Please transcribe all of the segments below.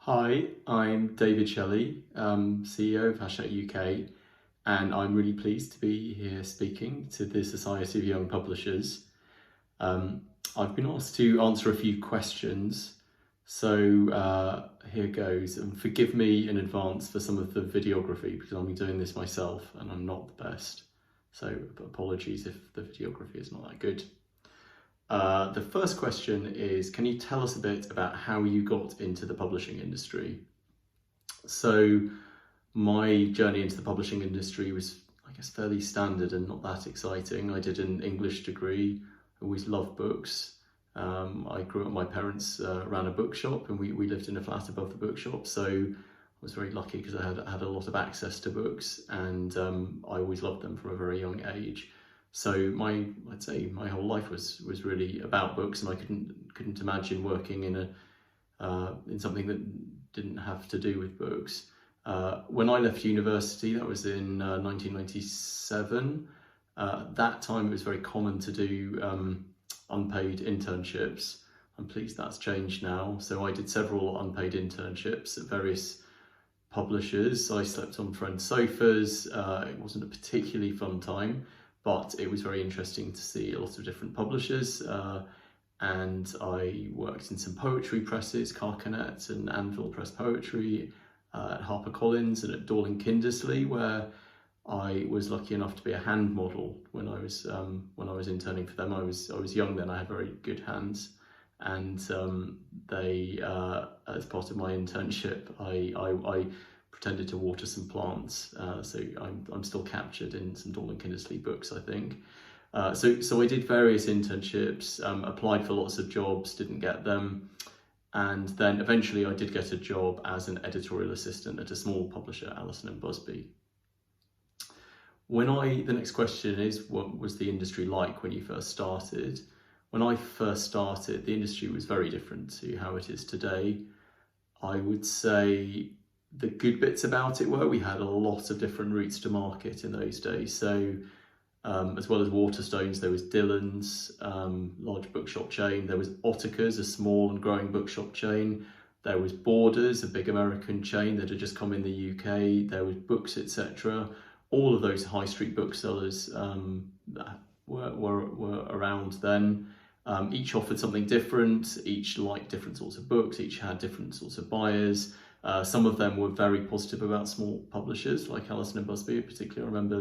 Hi, I'm David Shelley, CEO of Hachette UK, and I'm really pleased to be here speaking to the Society of Young Publishers. Um, I've been asked to answer a few questions, so here goes. And forgive me in advance for some of the videography because I'm doing this myself and I'm not the best. So apologies if the videography is not that good. The first question is, can you tell us a bit about how you got into the publishing industry? So my journey into the publishing industry was, I guess, fairly standard and not that exciting. I did an English degree, always loved books. I grew up, my parents ran a bookshop and we lived in a flat above the bookshop. So I was very lucky because I had a lot of access to books and I always loved them from a very young age. So I'd say my whole life was really about books, and I couldn't imagine working in something that didn't have to do with books. When I left university, that was in 1997. That time it was very common to do unpaid internships. I'm pleased that's changed now. So I did several unpaid internships at various publishers. I slept on friends' sofas. It wasn't a particularly fun time, but it was very interesting to see a lot of different publishers. And I worked in some poetry presses, Carcanet and Anvil Press Poetry, at HarperCollins and at Dorling Kindersley, where I was lucky enough to be a hand model when I was interning for them. I was young then. I had very good hands, and they as part of my internship, I pretended to water some plants. So I'm still captured in some Dorling Kindersley books, I think. So I did various internships, applied for lots of jobs, didn't get them. And then eventually I did get a job as an editorial assistant at a small publisher, Allison and Busby. The next question is, what was the industry like when you first started? When I first started, the industry was very different to how it is today. I would say the good bits about it were we had a lot of different routes to market in those days. So as well as Waterstones, there was Dillon's, large bookshop chain. There was Ottakers, a small and growing bookshop chain. There was Borders, a big American chain that had just come in the UK. There was Books, etc. All of those high street booksellers were around then. Each offered something different. Each liked different sorts of books. Each had different sorts of buyers. Some of them were very positive about small publishers, like Allison and Busby. Particularly, I remember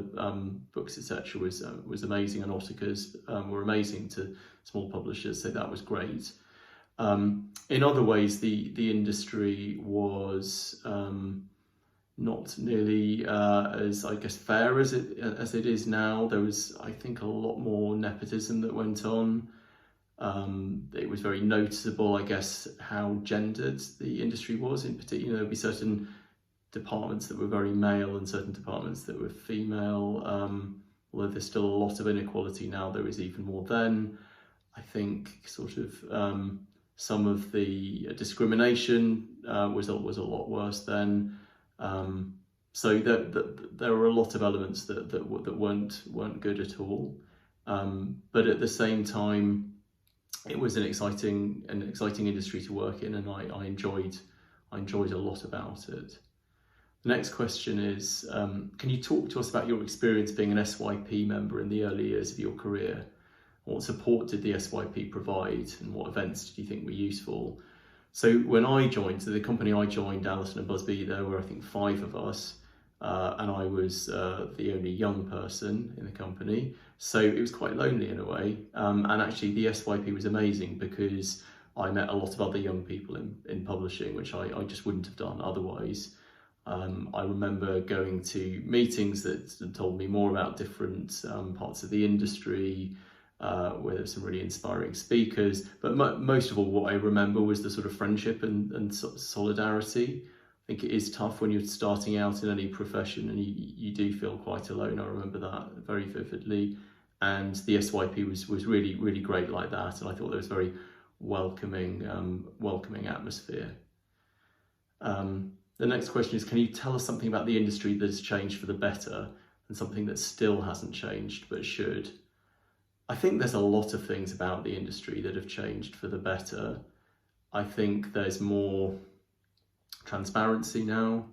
Books, etc. was amazing, and Ottakers were amazing to small publishers. So that was great. In other ways, the industry was not nearly as, I guess, fair as it is now. There was, I think, a lot more nepotism that went on. It was very noticeable, I guess, how gendered the industry was. In particular, there would be certain departments that were very male and certain departments that were female. Although there's still a lot of inequality now, there is even more then. I think sort of some of the discrimination was a lot worse then. So there were a lot of elements that weren't good at all. But at the same time, it was an exciting industry to work in, and I enjoyed a lot about it. The next question is, can you talk to us about your experience being an SYP member in the early years of your career? What support did the SYP provide, and what events did you think were useful? So when I joined, the company I joined, Allison and Busby, there were, I think, 5 of us, and I was the only young person in the company. So it was quite lonely in a way. And actually the SYP was amazing because I met a lot of other young people in publishing, which I just wouldn't have done otherwise. I remember going to meetings that told me more about different parts of the industry, where there were some really inspiring speakers. But most of all, what I remember was the sort of friendship and solidarity. I think it is tough when you're starting out in any profession and you do feel quite alone. I remember that very vividly. And the SYP was really, really great like that. And I thought there was very welcoming atmosphere. The next question is, can you tell us something about the industry that has changed for the better and something that still hasn't changed but should? I think there's a lot of things about the industry that have changed for the better. I think there's more transparency now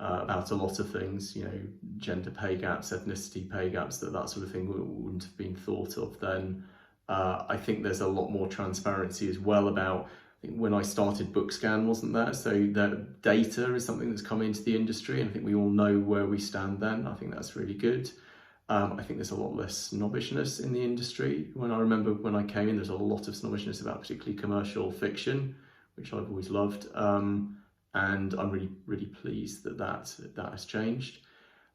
about a lot of things, you know, gender pay gaps, ethnicity pay gaps, that sort of thing wouldn't have been thought of then. I think there's a lot more transparency as well about, I think when I started BookScan wasn't there, so that data is something that's come into the industry, and I think we all know where we stand then. I think that's really good. I think there's a lot less snobbishness in the industry. When I remember when I came in, there's a lot of snobbishness about particularly commercial fiction, which I've always loved. And I'm really pleased that has changed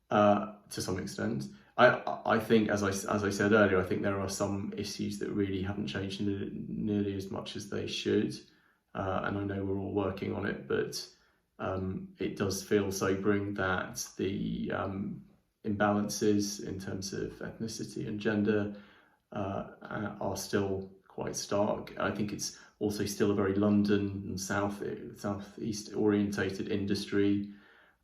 to some extent. I think, as I said earlier, I think there are some issues that really haven't changed nearly as much as they should, and I know we're all working on it. But it does feel sobering that the imbalances in terms of ethnicity and gender are still quite stark. I think it's also still a very London and southeast orientated industry,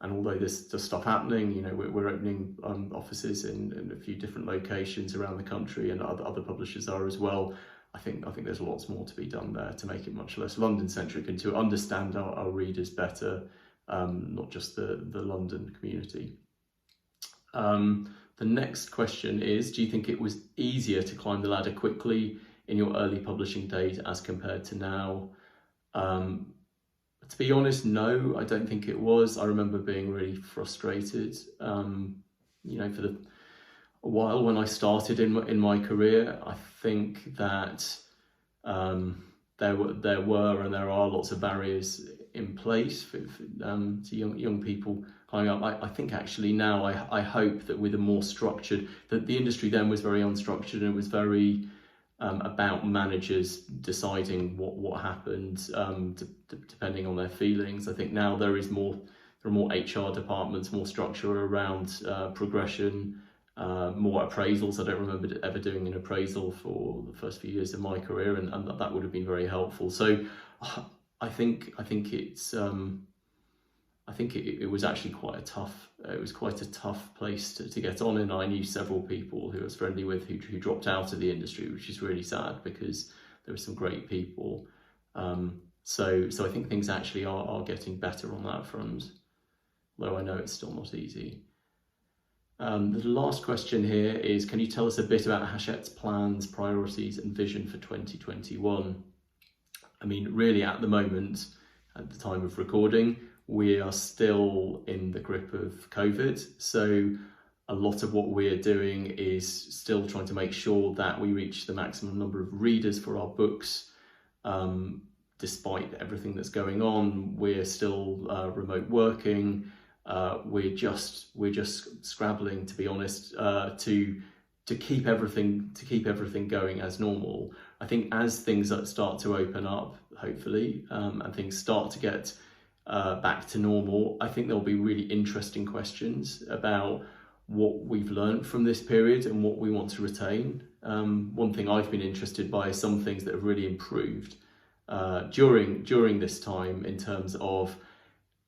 and although there's stuff happening, you know, we're opening offices in a few different locations around the country, and other publishers are as well. I think there's lots more to be done there to make it much less London centric and to understand our readers better, not just the London community. The next question is, do you think it was easier to climb the ladder quickly in your early publishing days as compared to now? To be honest, no, I don't think it was. I remember being really frustrated, you know, for a while when I started in my career. I think that there were and there are lots of barriers in place for to young people climbing up. I think actually now I hope that with a more structured, that the industry then was very unstructured, and it was very about managers deciding what happened depending on their feelings. I think now there are more HR departments, more structure around progression, more appraisals. I don't remember ever doing an appraisal for the first few years of my career, and that would have been very helpful. So I think it was actually quite a tough place to get on, and I knew several people who I was friendly with who dropped out of the industry, which is really sad because there were some great people. So I think things actually are getting better on that front, though I know it's still not easy. The last question here is, can you tell us a bit about Hachette's plans, priorities and vision for 2021? I mean, really at the moment, at the time of recording, we are still in the grip of COVID. So a lot of what we're doing is still trying to make sure that we reach the maximum number of readers for our books. Despite everything that's going on, we're still remote working. We're just scrabbling, to be honest, to keep everything going as normal. I think as things start to open up, hopefully, and things start to get back to normal, I think there'll be really interesting questions about what we've learned from this period and what we want to retain. One thing I've been interested by is some things that have really improved during this time in terms of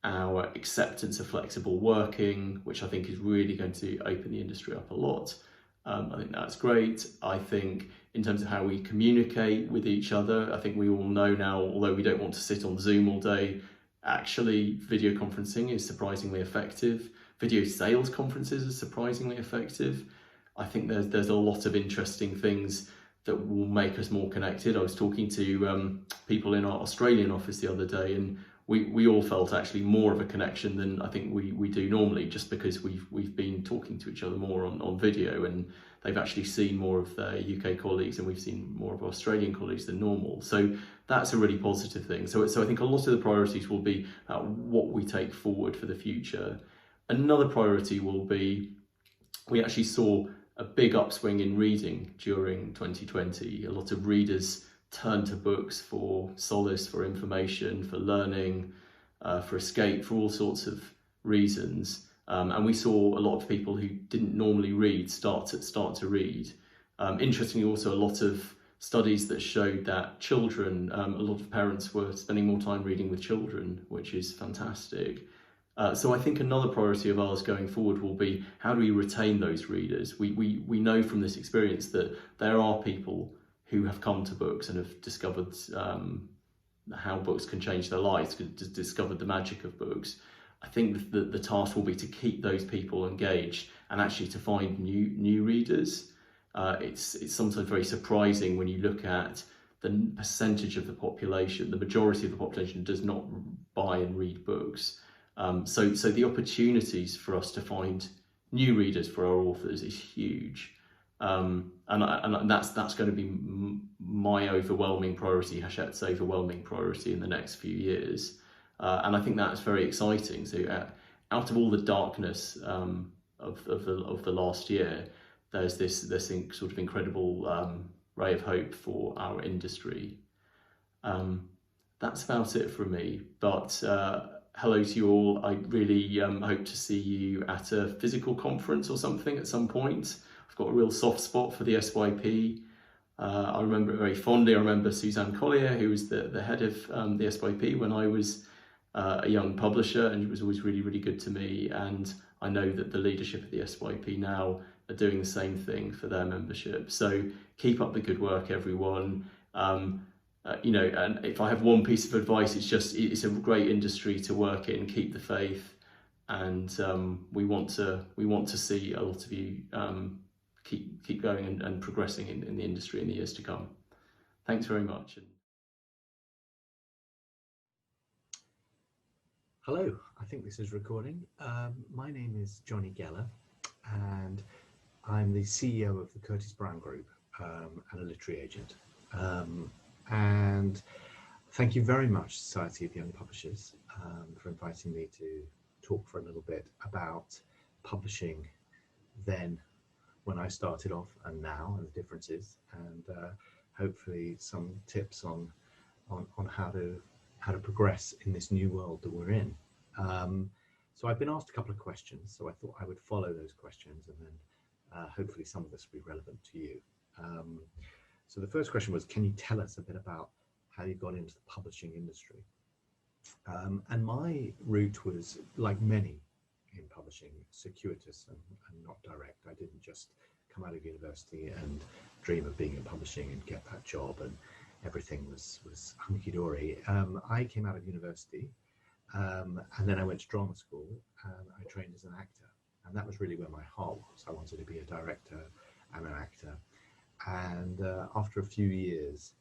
our acceptance of flexible working, which I think is really going to open the industry up a lot. I think that's great. I think in terms of how we communicate with each other, I think we all know now, although we don't want to sit on Zoom all day, actually video conferencing is surprisingly effective. Video sales conferences are surprisingly effective. I think there's a lot of interesting things that will make us more connected. I was talking to people in our Australian office the other day, and we all felt actually more of a connection than I think we do normally, just because we've been talking to each other more on video, and they've actually seen more of their UK colleagues and we've seen more of our Australian colleagues than normal. So that's a really positive thing. So I think a lot of the priorities will be what we take forward for the future. Another priority will be, we actually saw a big upswing in reading during 2020. A lot of readers turned to books for solace, for information, for learning, for escape, for all sorts of reasons. And we saw a lot of people who didn't normally read start to read. Interestingly, also a lot of studies that showed that children, a lot of parents were spending more time reading with children, which is fantastic. So I think another priority of ours going forward will be, how do we retain those readers? We know from this experience that there are people who have come to books and have discovered how books can change their lives, discovered the magic of books. I think that the task will be to keep those people engaged and actually to find new readers. It's sometimes very surprising when you look at the percentage of the population, the majority of the population does not buy and read books. So the opportunities for us to find new readers for our authors is huge. And that's going to be my overwhelming priority, Hachette's overwhelming priority in the next few years. And I think that's very exciting. So out of all the darkness of the last year, there's this sort of incredible ray of hope for our industry. That's about it from me. But hello to you all. I really hope to see you at a physical conference or something at some point. I've got a real soft spot for the SYP. I remember it very fondly. I remember Suzanne Collier, who was the head of the SYP when I was a young publisher, and it was always really, really good to me. And I know that the leadership of the SYP now are doing the same thing for their membership. So keep up the good work, everyone. You know, and if I have one piece of advice, it's a great industry to work in. Keep the faith, and we want to see a lot of you keep going and progressing in the industry in the years to come. Thanks very much. Hello, I think this is recording. My name is Johnny Geller, and I'm the CEO of the Curtis Brown Group and a literary agent. And thank you very much, Society of Young Publishers, for inviting me to talk for a little bit about publishing then, when I started off, and now, and the differences, and hopefully some tips on how to progress in this new world that we're in. So I've been asked a couple of questions, so I thought I would follow those questions, and then hopefully some of this will be relevant to you. So the first question was, can you tell us a bit about how you got into the publishing industry? And my route was, like many in publishing, circuitous and not direct. I didn't just come out of university and dream of being in publishing and get that job and everything was hunky-dory. I came out of university and then I went to drama school and I trained as an actor. And that was really where my heart was. I wanted to be a director and an actor. And after a few years,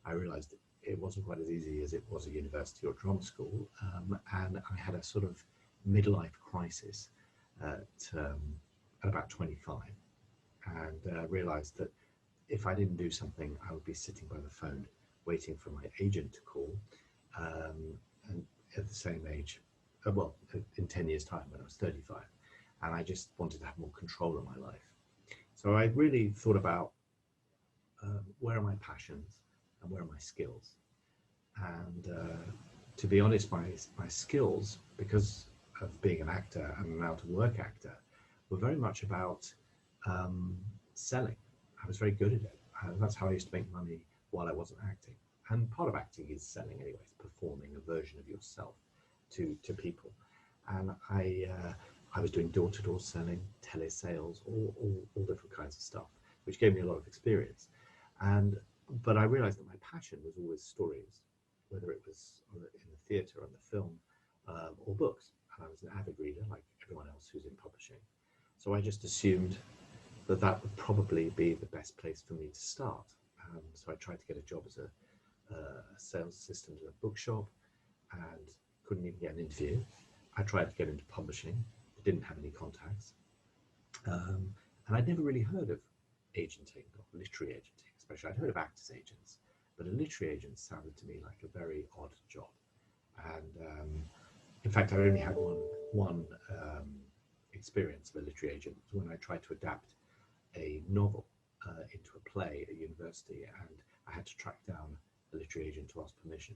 I realized it wasn't quite as easy as it was at university or drama school. And I had a sort of midlife crisis at about 25, and realized that if I didn't do something, I would be sitting by the phone waiting for my agent to call. And at the same age, well, in 10 years' time when I was 35, and I just wanted to have more control of my life. So I really thought about where are my passions and where are my skills? And to be honest, my skills, because of being an actor and an out-of-work actor, were very much about selling. I was very good at it. That's how I used to make money while I wasn't acting. And part of acting is selling anyway, it's performing a version of yourself to people. And I was doing door-to-door selling, telesales, all different kinds of stuff, which gave me a lot of experience. But I realized that my passion was always stories, whether it was in the theatre, on the film, or books. And I was an avid reader, like everyone else who's in publishing. So I just assumed that would probably be the best place for me to start. So I tried to get a job as a sales assistant at a bookshop and couldn't even get an interview. I tried to get into publishing, but didn't have any contacts. And I'd never really heard of agenting or literary agenting, especially. I'd heard of actors agents, but a literary agent sounded to me like a very odd job. And in fact, I only had one experience of a literary agent when I tried to adapt a novel into a play at university, and I had to track down a literary agent to ask permission,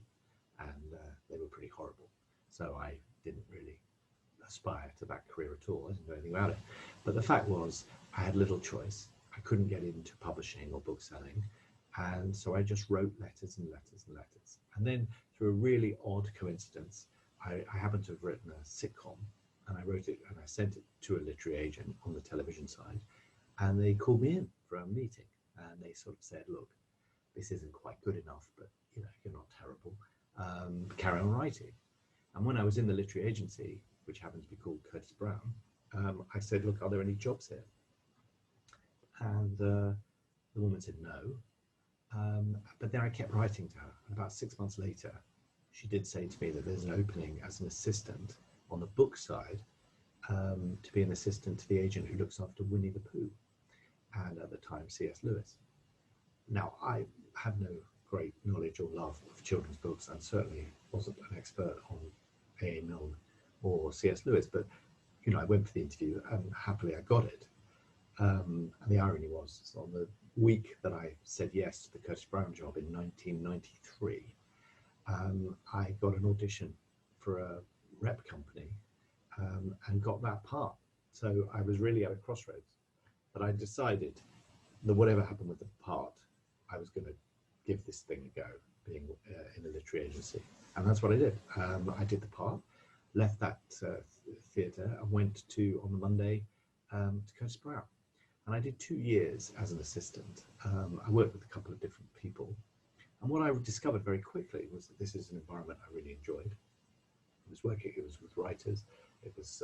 and they were pretty horrible. So I didn't really aspire to that career at all. I didn't know anything about it. But the fact was, I had little choice. I couldn't get into publishing or book selling, and so I just wrote letters and letters and letters. And then, through a really odd coincidence, I happened to have written a sitcom, and I wrote it and I sent it to a literary agent on the television side, and they called me in for a meeting, and they sort of said, look, this isn't quite good enough, but you know, you're not terrible. carry on writing. And when I was in the literary agency, which happens to be called Curtis Brown, I said, look, are there any jobs here? And the woman said no. But then I kept writing to her. And about 6 months later, she did say to me that there's an opening as an assistant on the book side, to be an assistant to the agent who looks after Winnie the Pooh, and at the time C.S. Lewis. Now, I had no great knowledge or love of children's books, and certainly wasn't an expert on A.A. Milne or C.S. Lewis, but I went for the interview and happily I got it. And the irony was, on the week that I said yes to the Curtis Brown job in 1993, I got an audition for a rep company and got that part. So I was really at a crossroads, but I decided that whatever happened with the part, I was going to give this thing a go, being in a literary agency. And that's what I did. I did the part, left that theatre and went on the Monday to Curtis Brown. And I did 2 years as an assistant. I worked with a couple of different people. And what I discovered very quickly was that this is an environment I really enjoyed. It was with writers. It was,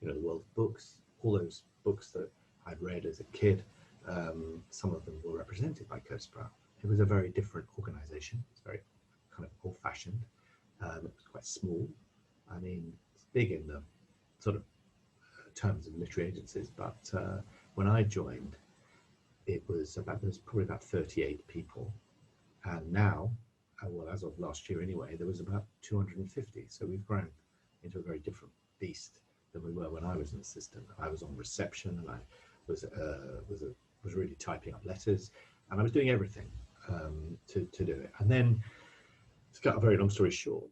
the world of books, all those books that I'd read as a kid. Some of them were represented by Curtis Brown. It was a very different organization. It's very kind of old-fashioned. It was quite small. I mean, it's big in the sort of terms of literary agencies, but when I joined, there was probably about 38 people, and now, well, as of last year anyway, there was about 250. So we've grown into a very different beast than we were when I was an assistant. I was on reception, and I was really typing up letters, and I was doing everything to do it. And then, to cut a very long story short,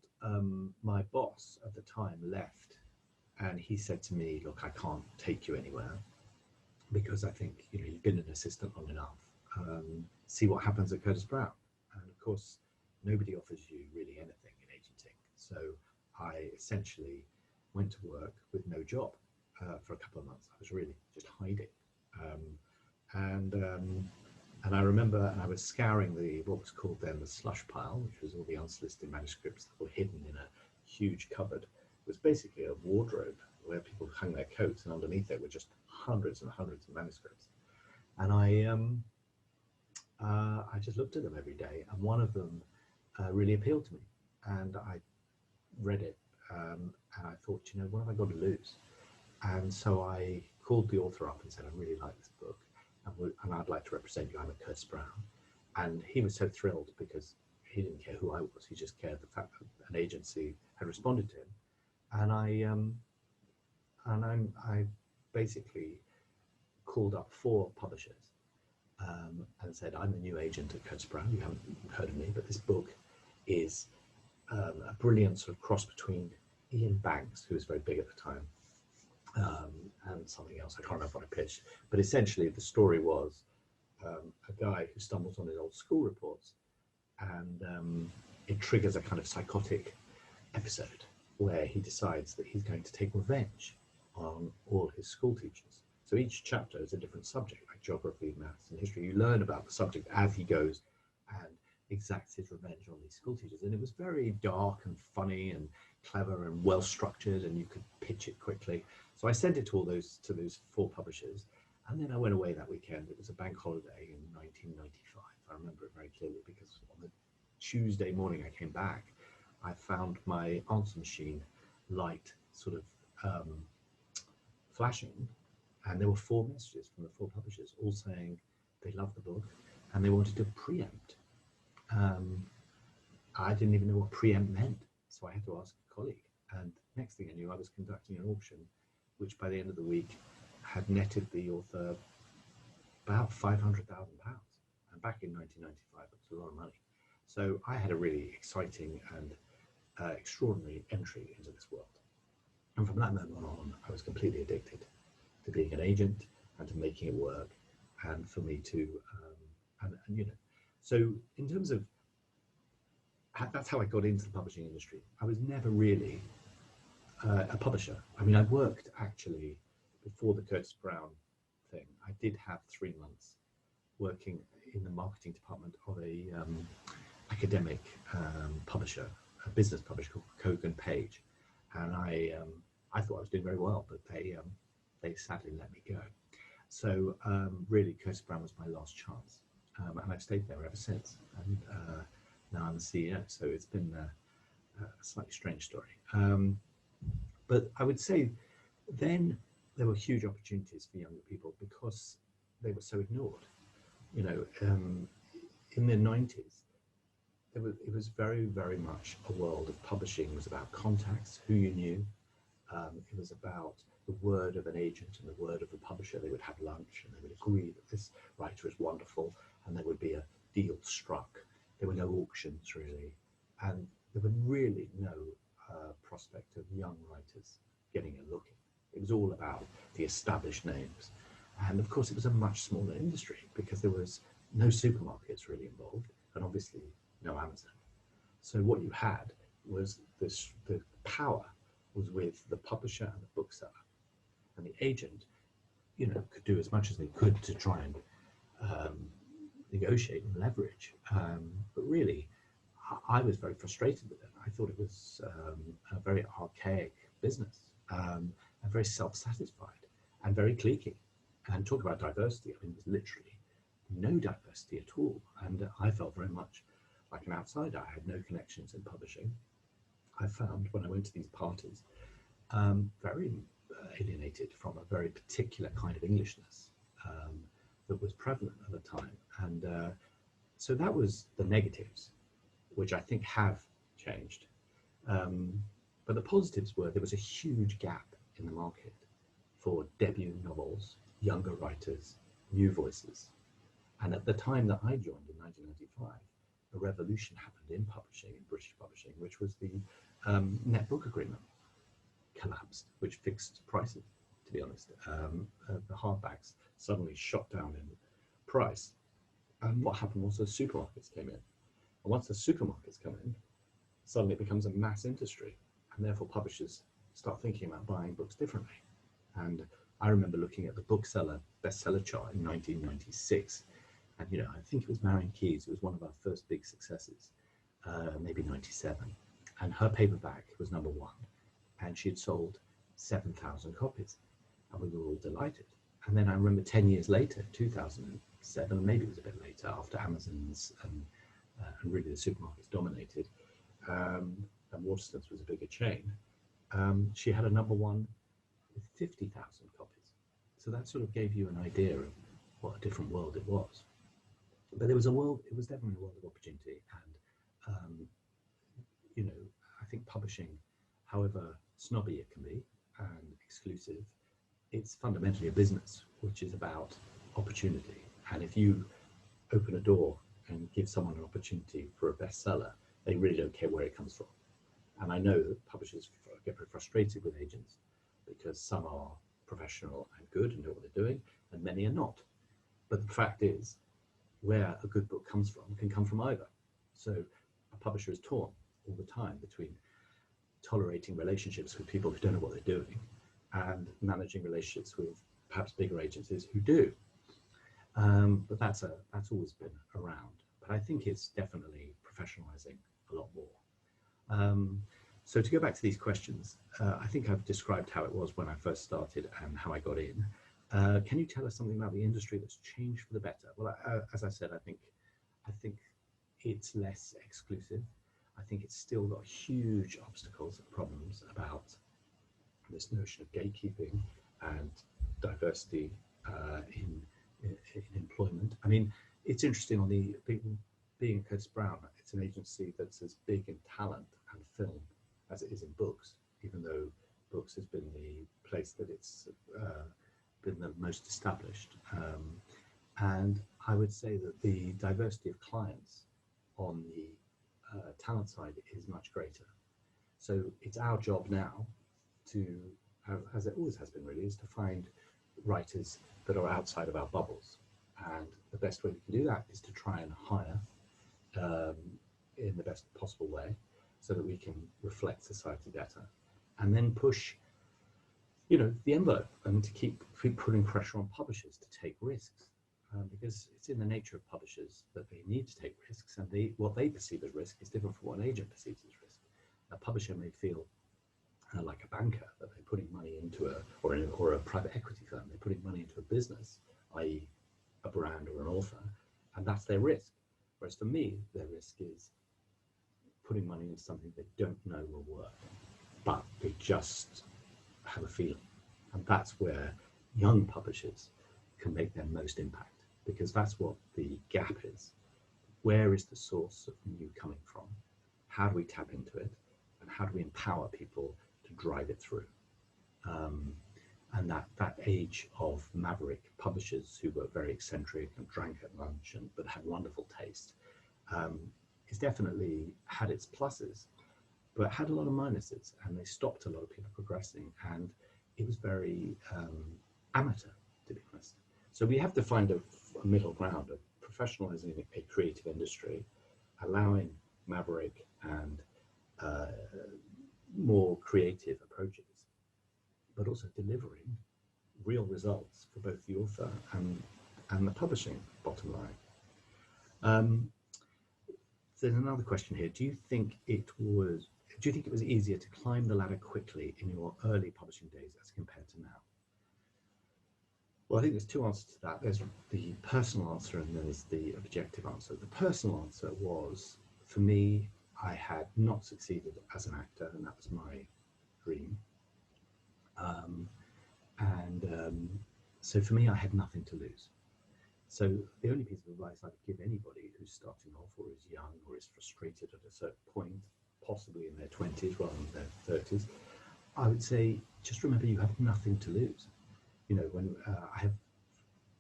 my boss at the time left, and he said to me, look, I can't take you anywhere because I think you've been an assistant long enough. See what happens at Curtis Brown. And of course, nobody offers you really anything in agenting. So I essentially went to work with no job for a couple of months. I was really just hiding. And I remember, and I was scouring what was called then the slush pile, which was all the unsolicited manuscripts that were hidden in a huge cupboard. It was basically a wardrobe where people hung their coats, and underneath it were just hundreds and hundreds of manuscripts. And I just looked at them every day, and one of them really appealed to me, and I read it, and I thought, what have I got to lose? And so I called the author up and said, I really like this book, and I'd like to represent you. I'm at Curtis Brown. And he was so thrilled because he didn't care who I was. He just cared the fact that an agency had responded to him. And I basically called up 4 publishers and said, I'm the new agent at Curtis Brown. You haven't heard of me, but this book is a brilliant sort of cross between Ian Banks, who was very big at the time, and something else. I can't remember what I pitched. But essentially, the story was a guy who stumbles on his old school reports, and it triggers a kind of psychotic episode where he decides that he's going to take revenge on all his school teachers. So each chapter is a different subject, like geography, maths, and history. You learn about the subject as he goes and exacts his revenge on these school teachers. And it was very dark and funny and clever and well structured, and you could pitch it quickly. So I sent it to those 4 publishers, and then I went away that weekend. It was a bank holiday in 1995. I remember it very clearly because on the Tuesday morning I came back, I found my answer machine light sort of flashing, and there were 4 messages from the 4 publishers, all saying they loved the book and they wanted to preempt. I didn't even know what preempt meant, so I had to ask a colleague. And next thing I knew, I was conducting an auction, which by the end of the week had netted the author about £500,000. And back in 1995, it was a lot of money. So I had a really exciting and extraordinary entry into this world. And from that moment on, I was completely addicted to being an agent and to making it work, and for me to, So in terms of, that's how I got into the publishing industry. I was never really a publisher. I mean, I worked actually before the Curtis Brown thing. I did have 3 months working in the marketing department of a academic publisher, a business publisher called Kogan Page, and I thought I was doing very well, but they sadly let me go. So really, Curtis Brown was my last chance, and I've stayed there ever since. And now I'm the CEO, so it's been a slightly strange story. But I would say then there were huge opportunities for younger people because they were so ignored. You know, in the 90s, it was very, very much a world of publishing. It was about contacts, who you knew. It was about the word of an agent and the word of the publisher. They would have lunch and they would agree that this writer is wonderful, and there would be a deal struck. There were no auctions really, and there was really no prospect of young writers getting a look in. It was all about the established names. And of course, it was a much smaller industry because there was no supermarkets really involved, and obviously no Amazon. So what you had was the power was with the publisher and the bookseller, and the agent, you know, could do as much as they could to try and negotiate and leverage. But really, I was very frustrated with it. I thought it was a very archaic business, and very self-satisfied and very cliquey. And talk about diversity, I mean, there's literally no diversity at all. And I felt very much like an outsider. I had no connections in publishing. I found when I went to these parties, very alienated from a very particular kind of Englishness that was prevalent at the time. And so that was the negatives, which I think have changed. But the positives were there was a huge gap in the market for debut novels, younger writers, new voices. And at the time that I joined in 1995, a revolution happened in publishing, in British publishing, which was the net book agreement collapsed, which fixed prices, to be honest. The hardbacks suddenly shot down in price. And what happened was the supermarkets came in. And once the supermarkets come in, suddenly it becomes a mass industry. And therefore publishers start thinking about buying books differently. And I remember looking at the bookseller bestseller chart in 1996. And, you know, I think it was Marion Keyes, who was one of our first big successes, maybe 97. And her paperback was number one. And she had sold 7,000 copies. And we were all delighted. And then I remember 10 years later, 2007, maybe it was a bit later, after Amazon's and really the supermarkets dominated, and Waterstones was a bigger chain, she had a number one with 50,000 copies. So that sort of gave you an idea of what a different world it was. But it was definitely a world of opportunity. And, you know, I think publishing, however snobby it can be and exclusive, it's fundamentally a business, which is about opportunity. And if you open a door and give someone an opportunity for a bestseller, they really don't care where it comes from. And I know that publishers get very frustrated with agents because some are professional and good and know what they're doing, and many are not. But the fact is, where a good book comes from can come from either. So a publisher is torn all the time between tolerating relationships with people who don't know what they're doing and managing relationships with perhaps bigger agencies who do. But that's always been around. But I think it's definitely professionalizing a lot more. So to go back to these questions, I think I've described how it was when I first started and how I got in. Can you tell us something about the industry that's changed for the better? Well, as I said, I think it's less exclusive. I think it's still got huge obstacles and problems about this notion of gatekeeping and diversity in employment. I mean, it's interesting on the being at Curtis Brown, it's an agency that's as big in talent and film as it is in books, even though books has been the place that it's been the most established. And I would say that the diversity of clients on the talent side is much greater. So it's our job now to, as it always has been really, is to find writers that are outside of our bubbles. And the best way we can do that is to try and hire in the best possible way so that we can reflect society better. And then push, you know, the envelope and to keep putting pressure on publishers to take risks. because it's in the nature of publishers that they need to take risks, and what they perceive as risk is different from what an agent perceives as risk. A publisher may feel like a banker, that they're putting money into or a private equity firm, they're putting money into a business, i.e. a brand or an author, and that's their risk. Whereas for me, their risk is putting money into something they don't know will work, but they just have a feeling. And that's where young publishers can make their most impact, because that's what the gap is. Where is the source of new coming from? How do we tap into it? And how do we empower people to drive it through? And that age of maverick publishers who were very eccentric and drank at lunch but had wonderful taste has definitely had its pluses, but had a lot of minuses, and they stopped a lot of people progressing, and it was very amateur, to be honest. So we have to find a middle ground of professionalizing a creative industry, allowing maverick and more creative approaches, but also delivering real results for both the author and the publishing bottom line. There's another question here. Do you think it was easier to climb the ladder quickly in your early publishing days as compared to now? Well, I think there's two answers to that. There's the personal answer and there's the objective answer. The personal answer was, for me, I had not succeeded as an actor, and that was my dream. So for me, I had nothing to lose. So the only piece of advice I would give anybody who's starting off or is young or is frustrated at a certain point, possibly in their 20s rather than their 30s, I would say, just remember you have nothing to lose. You know, when I have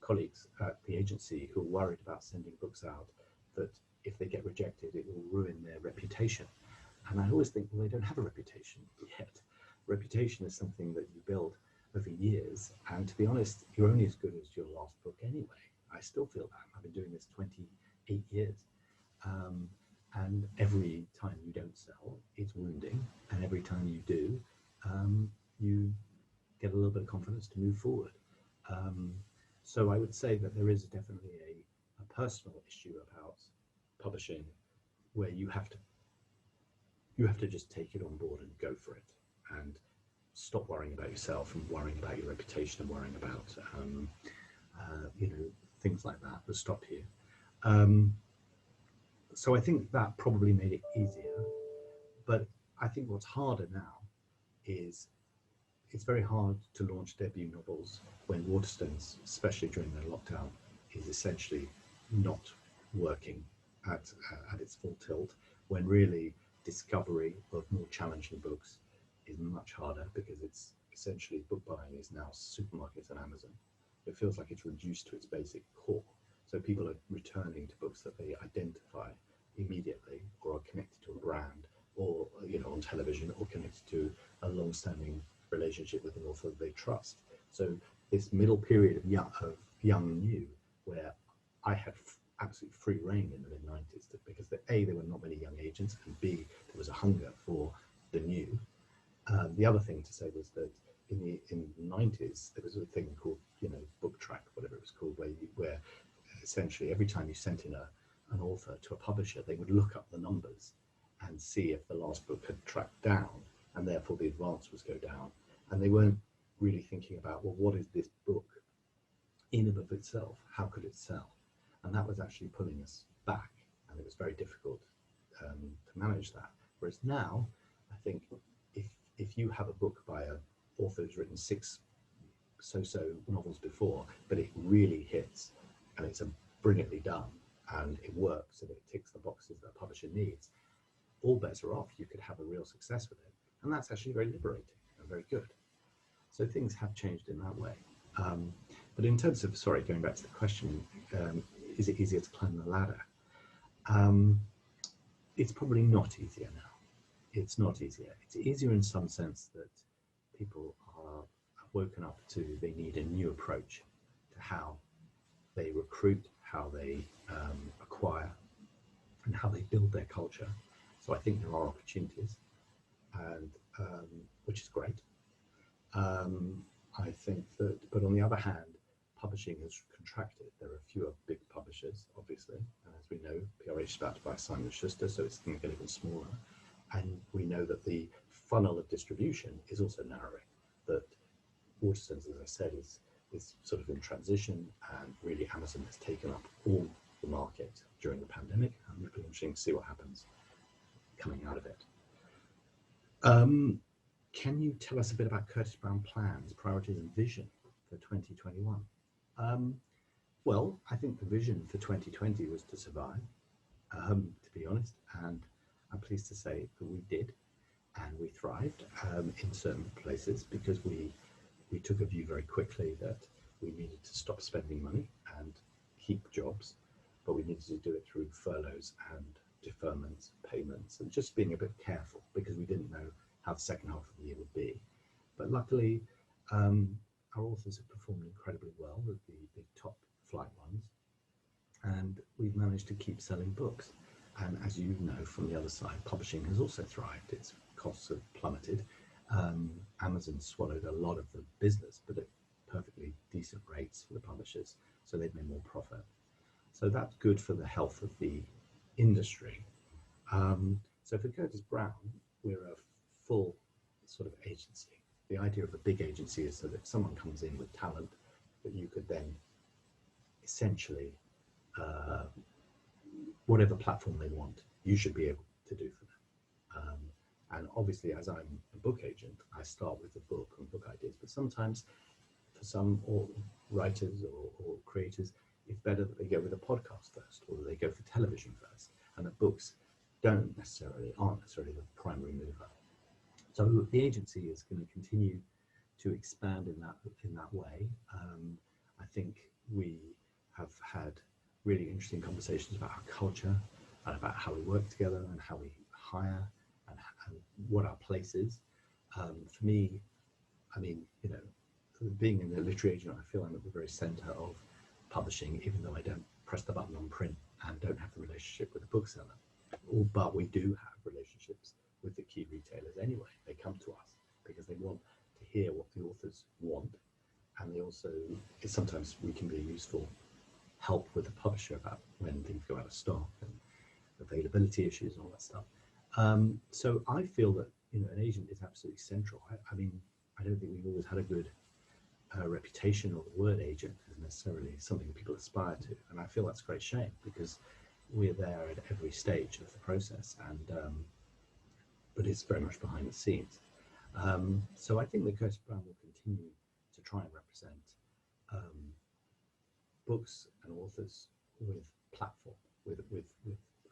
colleagues at the agency who are worried about sending books out, that if they get rejected, it will ruin their reputation. And I always think, well, they don't have a reputation yet. Reputation is something that you build over years. And to be honest, you're only as good as your last book anyway. I still feel that. I've been doing this 28 years. And every time you don't sell, it's wounding. And every time you do, you get a little bit of confidence to move forward. So I would say that there is definitely a personal issue about publishing where you have to just take it on board and go for it, and stop worrying about yourself and worrying about your reputation and worrying about things like that stop you. So I think that probably made it easier, but I think what's harder now is it's very hard to launch debut novels when Waterstones, especially during their lockdown, is essentially not working at its full tilt, when really discovery of more challenging books is much harder, because it's essentially book buying is now supermarkets and Amazon. It feels like it's reduced to its basic core. So people are returning to books that they identify immediately, or are connected to a brand, or on television, or connected to a long-standing relationship with an author they trust. So this middle period of young new, where I had absolute free reign in the mid-90s, because A, there were not many young agents, and B, there was a hunger for the new. The other thing to say was that in the 90s, there was a thing called, book track, whatever it was called, where essentially every time you sent in an author to a publisher, they would look up the numbers and see if the last book had tracked down, and therefore the advance was go down. And they weren't really thinking about, well, what is this book in and of itself? How could it sell? And that was actually pulling us back, and it was very difficult to manage that. Whereas now, I think if you have a book by an author who's written 6 so-so novels before, but it really hits, and it's brilliantly done, and it works, and it ticks the boxes that a publisher needs, all bets are off. You could have a real success with it. And that's actually very liberating and very good. So things have changed in that way. But in terms of, going back to the question, is it easier to climb the ladder? It's probably not easier now. It's not easier. It's easier in some sense that people are woken up to, they need a new approach to how they recruit, how they acquire, and how they build their culture. So I think there are opportunities, and which is great. I think that, but on the other hand, publishing has contracted. There are fewer big publishers, obviously, and as we know, PRH is about to buy Simon & Schuster, so it's going to get even smaller. And we know that the funnel of distribution is also narrowing. That Waterstones, as I said, is sort of in transition, and really Amazon has taken up all the market during the pandemic, and it'll be interesting to see what happens coming out of it. Can you tell us a bit about Curtis Brown plans, priorities and vision for 2021? Well, I think the vision for 2020 was to survive, to be honest, and I'm pleased to say that we did, and we thrived in certain places, because we took a view very quickly that we needed to stop spending money and keep jobs, but we needed to do it through furloughs and deferments, payments, and just being a bit careful, because we didn't know how the second half of the year would be. But luckily, our authors have performed incredibly well, with the top flight ones, and we've managed to keep selling books. And as you know from the other side, publishing has also thrived. Its costs have plummeted. Amazon swallowed a lot of the business, but at perfectly decent rates for the publishers, so they've made more profit. So that's good for the health of the industry. So for Curtis Brown, we're a full sort of agency. The idea of a big agency is that if someone comes in with talent, that you could then essentially, whatever platform they want, you should be able to do for them. And obviously, as I'm a book agent, I start with a book and book ideas, but sometimes for some writers or creators, it's better that they go with a podcast first, or that they go for television first, and that books aren't necessarily the primary mover. So the agency is going to continue to expand in that way. I think we have had really interesting conversations about our culture and about how we work together and how we hire and what our place is. For me, I mean, being in the literary agent, I feel I'm at the very center of publishing, even though I don't press the button on print and don't have the relationship with the bookseller. But we do have relationships with the key retailers anyway. They come to us because they want to hear what the authors want, and they also, sometimes we can be a useful help with the publisher about when things go out of stock and availability issues and all that stuff. So I feel that an agent is absolutely central. I mean, I don't think we've always had a good reputation, or the word agent is necessarily something people aspire to, and I feel that's a great shame, because we're there at every stage of the process, and but it's very much behind the scenes. So I think that Curtis Brown will continue to try and represent books and authors with platform, with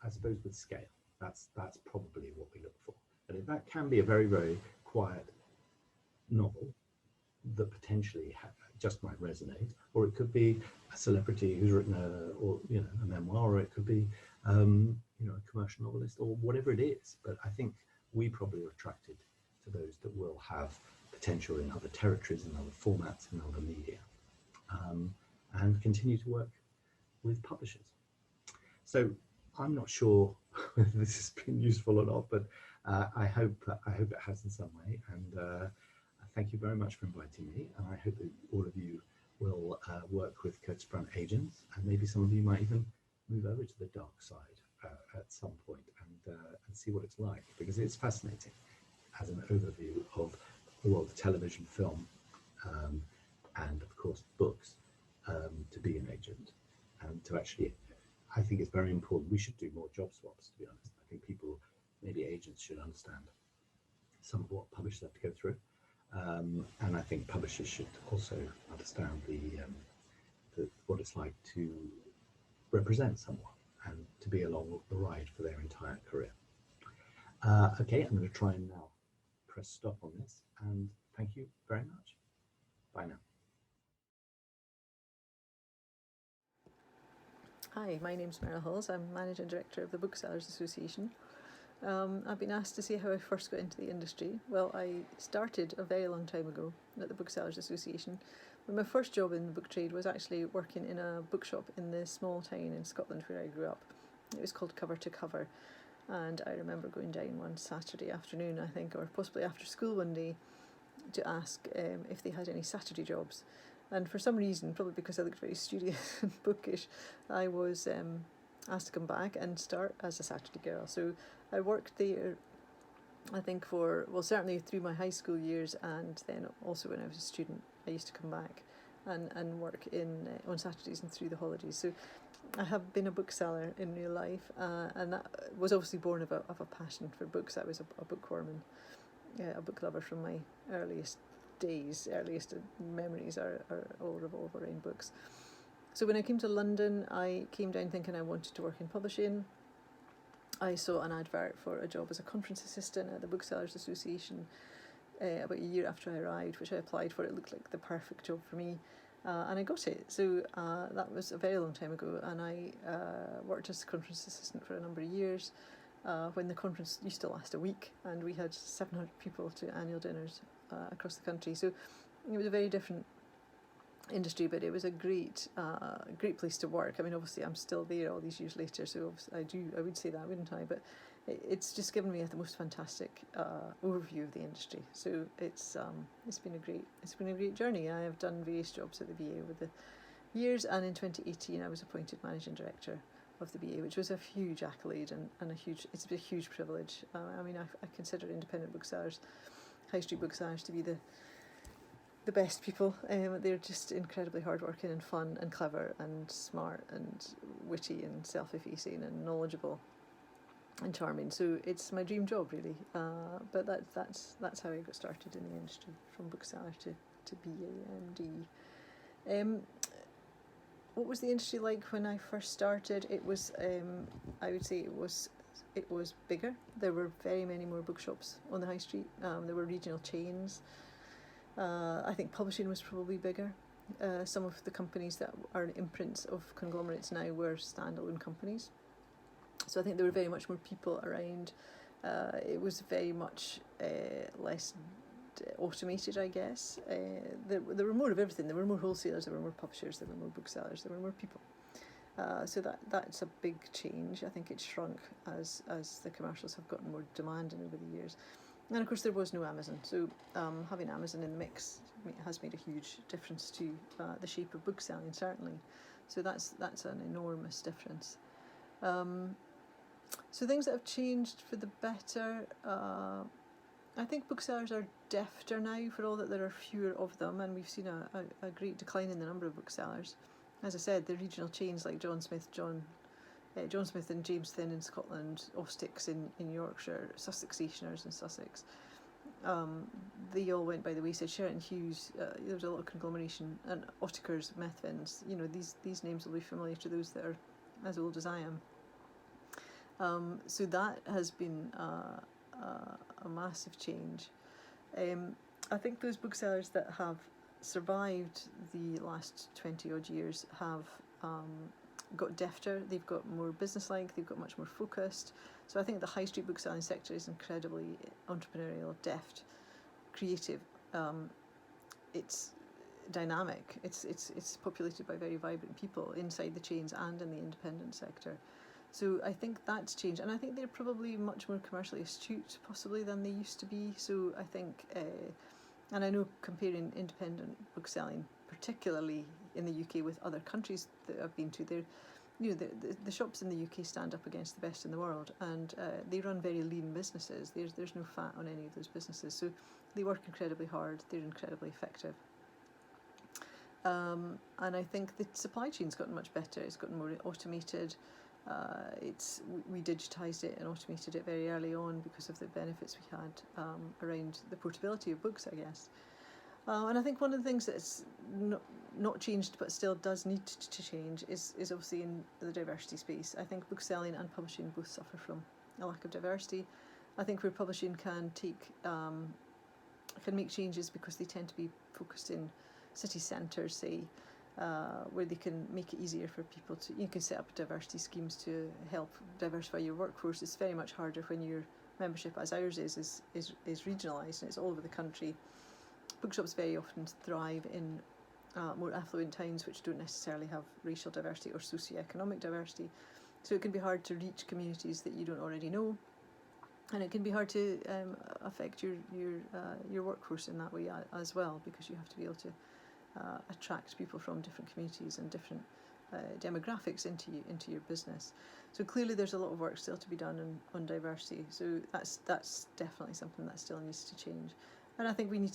I suppose with scale. That's probably what we look for. And that can be a very, very quiet novel that potentially just might resonate, or it could be a celebrity who's written a memoir, or it could be a commercial novelist, or whatever it is. But I think we probably are attracted to those that will have potential in other territories, in other formats, in other media, and continue to work with publishers. So I'm not sure whether this has been useful or not, but I hope it has in some way. And thank you very much for inviting me. And I hope that all of you will work with Curtis Brown agents, and maybe some of you might even move over to the dark side at some point and see what it's like, because it's fascinating as an overview of the world of television, film, and of course books, to be an agent, and to actually, I think it's very important. We should do more job swaps, to be honest. I think people, maybe agents, should understand some of what publishers have to go through, and I think publishers should also understand what it's like to represent someone and to be along the ride for their entire career. Okay, I'm going to try and now press stop on this, and thank you very much. Bye now. Hi, my name's Meryl Hulls. I'm Managing Director of the Booksellers Association. I've been asked to see how I first got into the industry. Well, I started a very long time ago at the Booksellers Association, but my first job in the book trade was actually working in a bookshop in the small town in Scotland where I grew up. It was called Cover to Cover, and I remember going down one Saturday afternoon, I think, or possibly after school one day, to ask if they had any Saturday jobs. And for some reason, probably because I looked very studious and bookish, I was asked to come back and start as a Saturday girl. So I worked there, I think certainly through my high school years, and then also when I was a student, I used to come back and work on Saturdays and through the holidays. So I have been a bookseller in real life, and that was obviously born of a passion for books. I was a bookworm and a book lover from my earliest memories are all revolve around books. So when I came to London, I came down thinking I wanted to work in publishing. I saw an advert for a job as a conference assistant at the Booksellers Association about a year after I arrived, which I applied for. It looked like the perfect job for me, and I got it. So that was a very long time ago, and I worked as a conference assistant for a number of years when the conference used to last a week, and we had 700 people to annual dinners across the country. So it was a very different industry, but it was a great place to work. I mean, obviously I'm still there all these years later, so I would say that, wouldn't I? But it's just given me the most fantastic overview of the industry. So it's been a great journey. I have done various jobs at the BA over the years, and in 2018 I was appointed managing director of the BA, which was a huge accolade and it's a huge privilege. I mean, I consider independent booksellers, high street booksellers, to be the best people. They're just incredibly hardworking and fun and clever and smart and witty and self-effacing and knowledgeable and charming. So it's my dream job, really. But that's how I got started in the industry, from bookseller to BA MD. What was the industry like when I first started? It was, I would say, it was bigger. There were very many more bookshops on the high street. There were regional chains. I think publishing was probably bigger. Some of the companies that are imprints of conglomerates now were standalone companies. So I think there were very much more people around. It was very much less automated, I guess. There were more of everything. There were more wholesalers, there were more publishers, there were more booksellers, there were more people. So that's a big change. I think it's shrunk as the commercials have gotten more demanding over the years. And of course there was no Amazon, so having Amazon in the mix has made a huge difference to the shape of book selling, certainly. So that's an enormous difference. So things that have changed for the better, I think booksellers are defter now, for all that there are fewer of them, and we've seen a great decline in the number of booksellers. As I said, the regional chains like John Smith and James Thin in Scotland, Ostix in Yorkshire, Sussex Stationers in Sussex, they all went by the wayside. Sheraton Hughes, there was a lot of conglomeration, and Ottakers, Methvins, these names will be familiar to those that are as old as I am. So that has been a massive change. I think those booksellers that have survived the last 20 odd years have got defter, they've got more business-like, they've got much more focused. So I think the high street bookselling sector is incredibly entrepreneurial, deft, creative. It's dynamic. It's populated by very vibrant people inside the chains and in the independent sector. So I think that's changed, and I think they're probably much more commercially astute, possibly, than they used to be. So I think, and I know comparing independent bookselling, particularly in the UK, with other countries that I've been to, the shops in the UK stand up against the best in the world, and they run very lean businesses. There's no fat on any of those businesses, so they work incredibly hard. They're incredibly effective. And I think the supply chain's gotten much better. It's gotten more automated. We digitised it and automated it very early on because of the benefits we had around the portability of books, I guess. And I think one of the things that's not changed but still does need to change is obviously in the diversity space. I think bookselling and publishing both suffer from a lack of diversity. I think where publishing can make changes because they tend to be focused in city centres, say, where they can make it easier for people to, you can set up diversity schemes to help diversify your workforce. It's very much harder when your membership, as ours is regionalised and it's all over the country. Bookshops very often thrive in more affluent towns which don't necessarily have racial diversity or socioeconomic diversity. So it can be hard to reach communities that you don't already know, and it can be hard to affect your workforce in that way as well, because you have to be able to attract people from different communities and different demographics into your business. So clearly there's a lot of work still to be done on diversity. So that's definitely something that still needs to change. And I think we need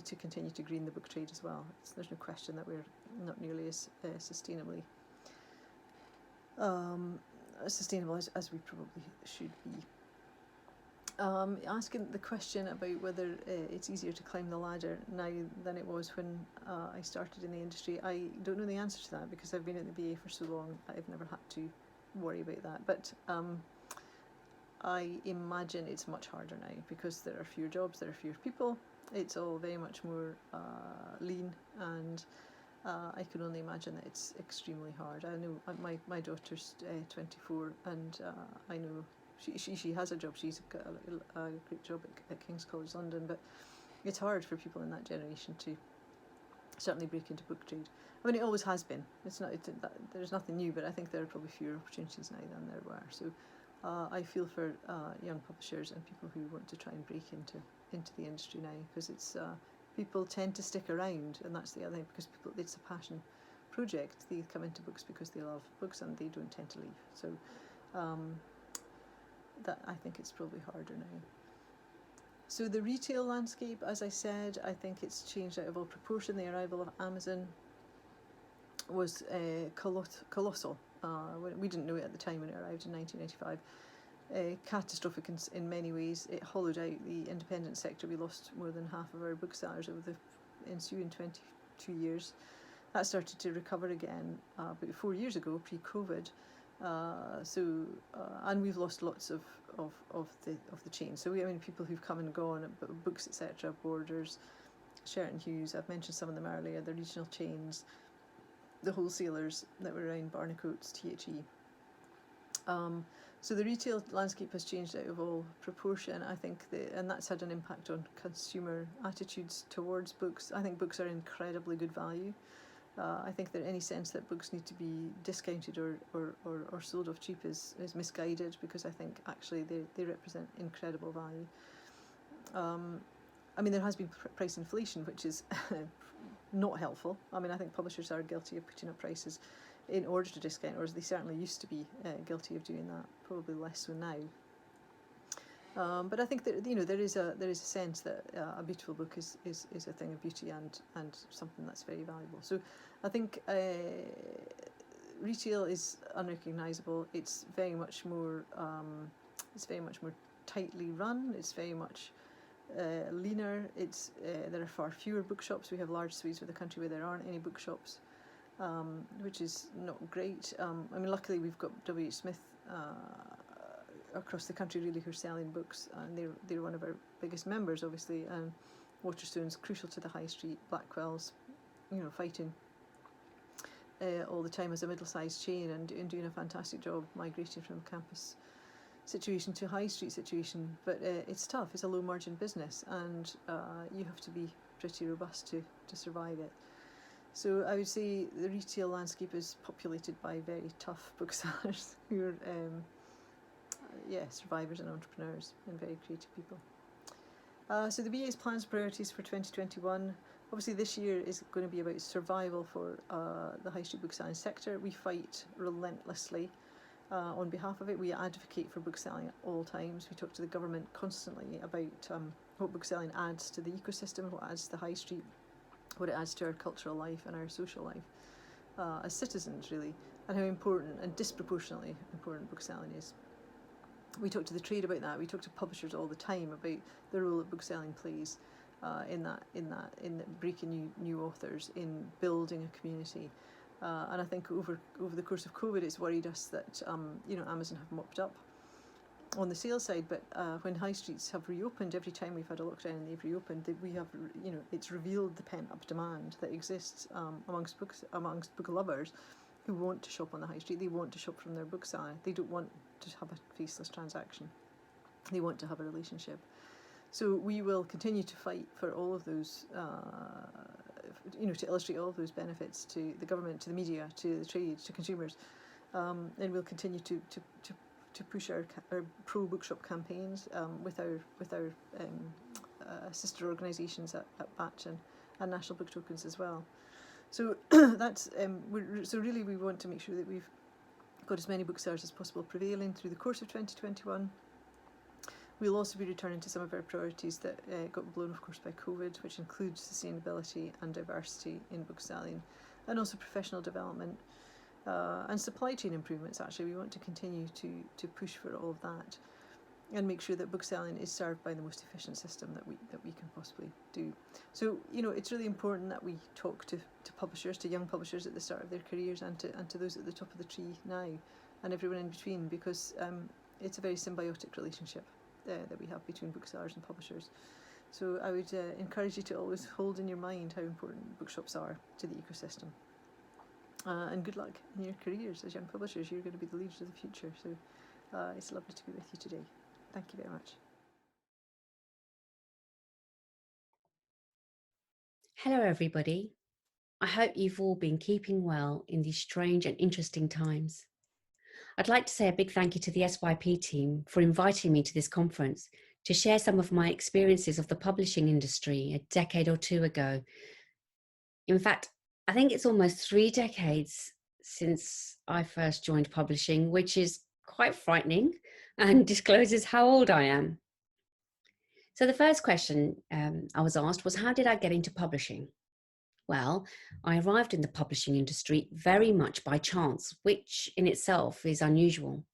to continue to green the book trade as well. There's no question that we're not nearly as sustainable as we probably should be. Asking the question about whether it's easier to climb the ladder now than it was when I started in the industry, I don't know the answer to that because I've been at the BA for so long. I've never had to worry about that. But I imagine it's much harder now because there are fewer jobs, there are fewer people. It's all very much more lean, and I can only imagine that it's extremely hard. I know my daughter's 24, and I know she has a job. She's got a great job at King's College London, but it's hard for people in that generation to certainly break into book trade. I mean, it always has been. There's nothing new, but I think there are probably fewer opportunities now than there were. So I feel for young publishers and people who want to try and break into the industry now, because it's people tend to stick around, and that's the other thing, because it's a passion project. They come into books because they love books and they don't tend to leave. So that I think it's probably harder now. So the retail landscape, as I said, I think it's changed out of all proportion. The arrival of Amazon was colossal. We didn't know it at the time when it arrived in 1995. Catastrophic in many ways. It hollowed out the independent sector. We lost more than half of our booksellers over the ensuing 22 years. That started to recover again about 4 years ago, pre-COVID. And we've lost lots of the chain. So people who've come and gone, Books etc., Borders, Sheraton Hughes. I've mentioned some of them earlier. The regional chains, the wholesalers that were around, Barnacoats, THE. So the retail landscape has changed out of all proportion. I think and that's had an impact on consumer attitudes towards books. I think books are incredibly good value. I think that any sense that books need to be discounted or sold off cheap is misguided, because I think actually they represent incredible value. There has been price inflation, which is not helpful. I think publishers are guilty of putting up prices in order to discount, or they certainly used to be guilty of doing that, probably less so now. But I think that there is a sense that a beautiful book is a thing of beauty and something that's very valuable. So I think retail is unrecognisable. It's very much more tightly run. It's very much leaner. There are far fewer bookshops. We have large swathes of the country where there aren't any bookshops, which is not great. Luckily we've got W.H. Smith across the country really who are selling books, and they're one of our biggest members, obviously. And Waterstone's crucial to the high street. Blackwell's fighting all the time as a middle-sized chain and doing a fantastic job migrating from campus situation to high street situation, but it's tough. It's a low margin business, and you have to be pretty robust to survive it. So I would say the retail landscape is populated by very tough booksellers who are survivors and entrepreneurs and very creative people. So the BA's plans and priorities for 2021. Obviously this year is going to be about survival for the high street bookselling sector. We fight relentlessly on behalf of it. We advocate for bookselling at all times. We talk to the government constantly about what bookselling adds to the ecosystem, what adds to the high street, what it adds to our cultural life and our social life as citizens, really, and how important and disproportionately important bookselling is. We talk to the trade about that. We talk to publishers all the time about the role that bookselling plays in breaking new authors, in building a community. And I think over the course of COVID, it's worried us that Amazon have mopped up on the sales side, but when high streets have reopened, every time we've had a lockdown and they've reopened, we have it's revealed the pent-up demand that exists amongst book lovers who want to shop on the high street. They want to shop from their bookseller. They don't want to have a faceless transaction. They want to have a relationship. So we will continue to fight for all of those, to illustrate all of those benefits to the government, to the media, to the trade, to consumers, and we'll continue to push our pro-bookshop campaigns with our sister organisations at Batch and National Book Tokens as well. So that's so really we want to make sure that we've got as many booksellers as possible prevailing through the course of 2021. We'll also be returning to some of our priorities that got blown, of course, by COVID, which includes sustainability and diversity in bookselling, and also professional development and supply chain improvements. Actually, we want to continue to push for all of that and make sure that bookselling is served by the most efficient system that we can possibly do. So, you know, it's really important that we talk to publishers, to young publishers at the start of their careers, and to those at the top of the tree now, and everyone in between, because it's a very symbiotic relationship that we have between booksellers and publishers. So I would encourage you to always hold in your mind how important bookshops are to the ecosystem. And good luck in your careers as young publishers. You're going to be the leaders of the future. So it's lovely to be with you today. Thank you very much. Hello, everybody. I hope you've all been keeping well in these strange and interesting times. I'd like to say a big thank you to the SYP team for inviting me to this conference to share some of my experiences of the publishing industry a decade or two ago. In fact, I think it's almost 3 decades since I first joined publishing, which is quite frightening and discloses how old I am. So the first question I was asked was, how did I get into publishing? Well, I arrived in the publishing industry very much by chance, which in itself is unusual.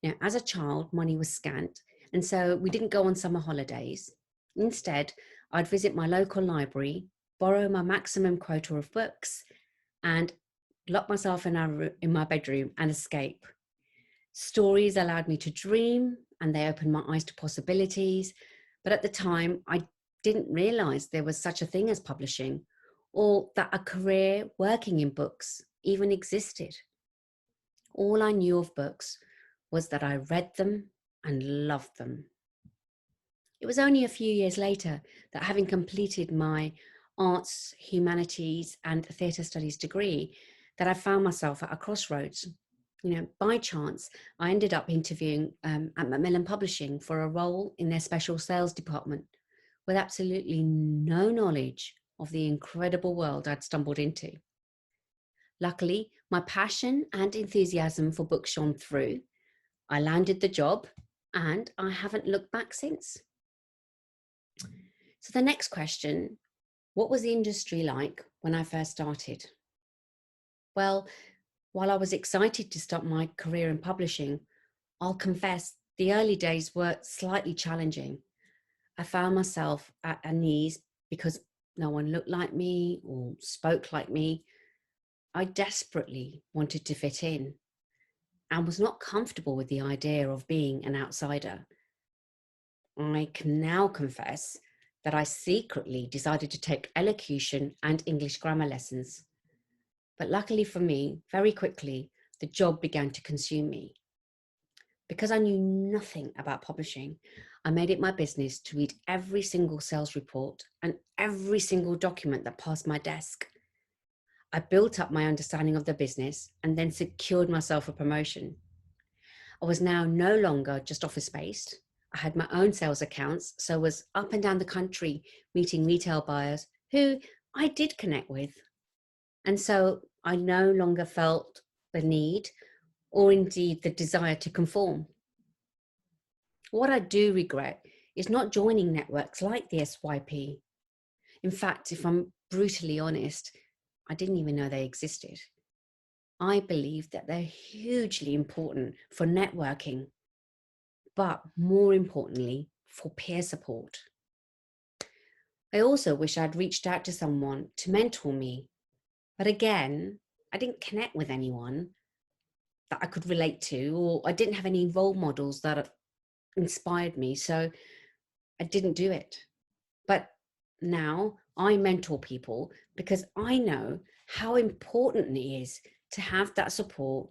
Now, as a child, money was scant, and so we didn't go on summer holidays. Instead, I'd visit my local library, borrow my maximum quota of books, and lock myself in my bedroom and escape. Stories allowed me to dream, and they opened my eyes to possibilities. But at the time, I didn't realize there was such a thing as publishing, or that a career working in books even existed. All I knew of books was that I read them and loved them. It was only a few years later that, having completed my arts, humanities, and theatre studies degree, that I found myself at a crossroads. You know, by chance, I ended up interviewing at Macmillan Publishing for a role in their special sales department with absolutely no knowledge of the incredible world I'd stumbled into. Luckily, my passion and enthusiasm for books shone through. I landed the job, and I haven't looked back since. So the next question, what was the industry like when I first started? Well, while I was excited to start my career in publishing, I'll confess the early days were slightly challenging. I found myself at unease because no one looked like me or spoke like me. I desperately wanted to fit in and was not comfortable with the idea of being an outsider. I can now confess that I secretly decided to take elocution and English grammar lessons. But luckily for me, very quickly, the job began to consume me. Because I knew nothing about publishing, I made it my business to read every single sales report and every single document that passed my desk. I built up my understanding of the business and then secured myself a promotion. I was now no longer just office-based. I had my own sales accounts, so was up and down the country meeting retail buyers who I did connect with. And so I no longer felt the need or indeed the desire to conform. What I do regret is not joining networks like the SYP. In fact, if I'm brutally honest, I didn't even know they existed. I believe that they're hugely important for networking, but more importantly, for peer support. I also wish I'd reached out to someone to mentor me, but again, I didn't connect with anyone that I could relate to, or I didn't have any role models that inspired me, so I didn't do it. But now I mentor people because I know how important it is to have that support,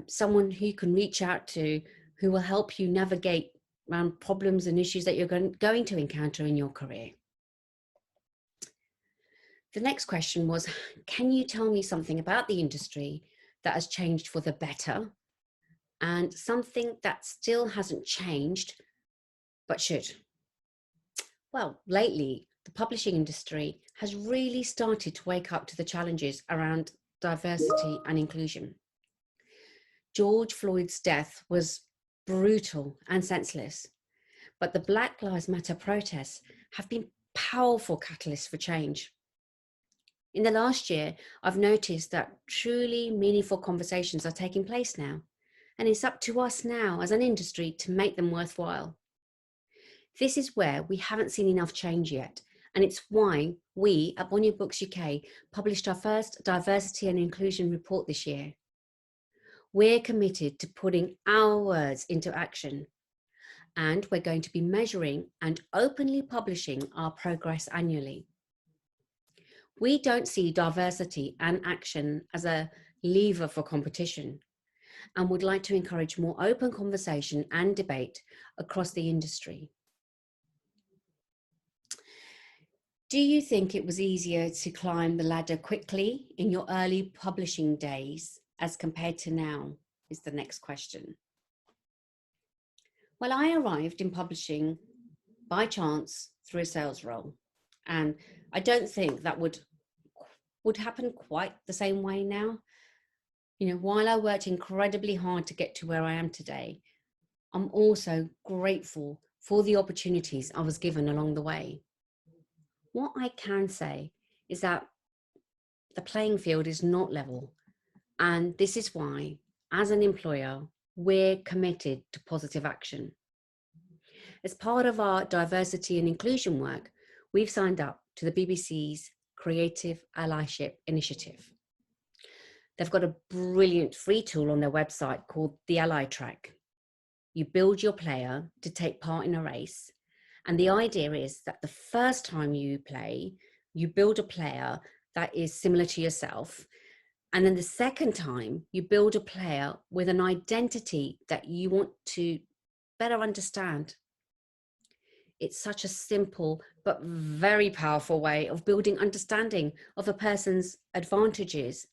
someone who you can reach out to, who will help you navigate around problems and issues that you're going to encounter in your career. The next question was, can you tell me something about the industry that has changed for the better and something that still hasn't changed but should? Well, lately, the publishing industry has really started to wake up to the challenges around diversity and inclusion. George Floyd's death was brutal and senseless, but the Black Lives Matter protests have been powerful catalysts for change. In the last year, I've noticed that truly meaningful conversations are taking place now, and it's up to us now as an industry to make them worthwhile. This is where we haven't seen enough change yet, and it's why we at Bonnier Books UK published our first diversity and inclusion report this year. We're committed to putting our words into action, and we're going to be measuring and openly publishing our progress annually. We don't see diversity and action as a lever for competition, and would like to encourage more open conversation and debate across the industry. Do you think it was easier to climb the ladder quickly in your early publishing days as compared to now, is the next question. Well, I arrived in publishing by chance through a sales role, and I don't think that would happen quite the same way now. You know, while I worked incredibly hard to get to where I am today, I'm also grateful for the opportunities I was given along the way. What I can say is that the playing field is not level, and this is why, as an employer, we're committed to positive action. As part of our diversity and inclusion work, we've signed up to the BBC's Creative Allyship Initiative. They've got a brilliant free tool on their website called the Ally Track. You build your player to take part in a race, and the idea is that the first time you play, you build a player that is similar to yourself, and then the second time you build a player with an identity that you want to better understand. It's such a simple but very powerful way of building understanding of a person's advantages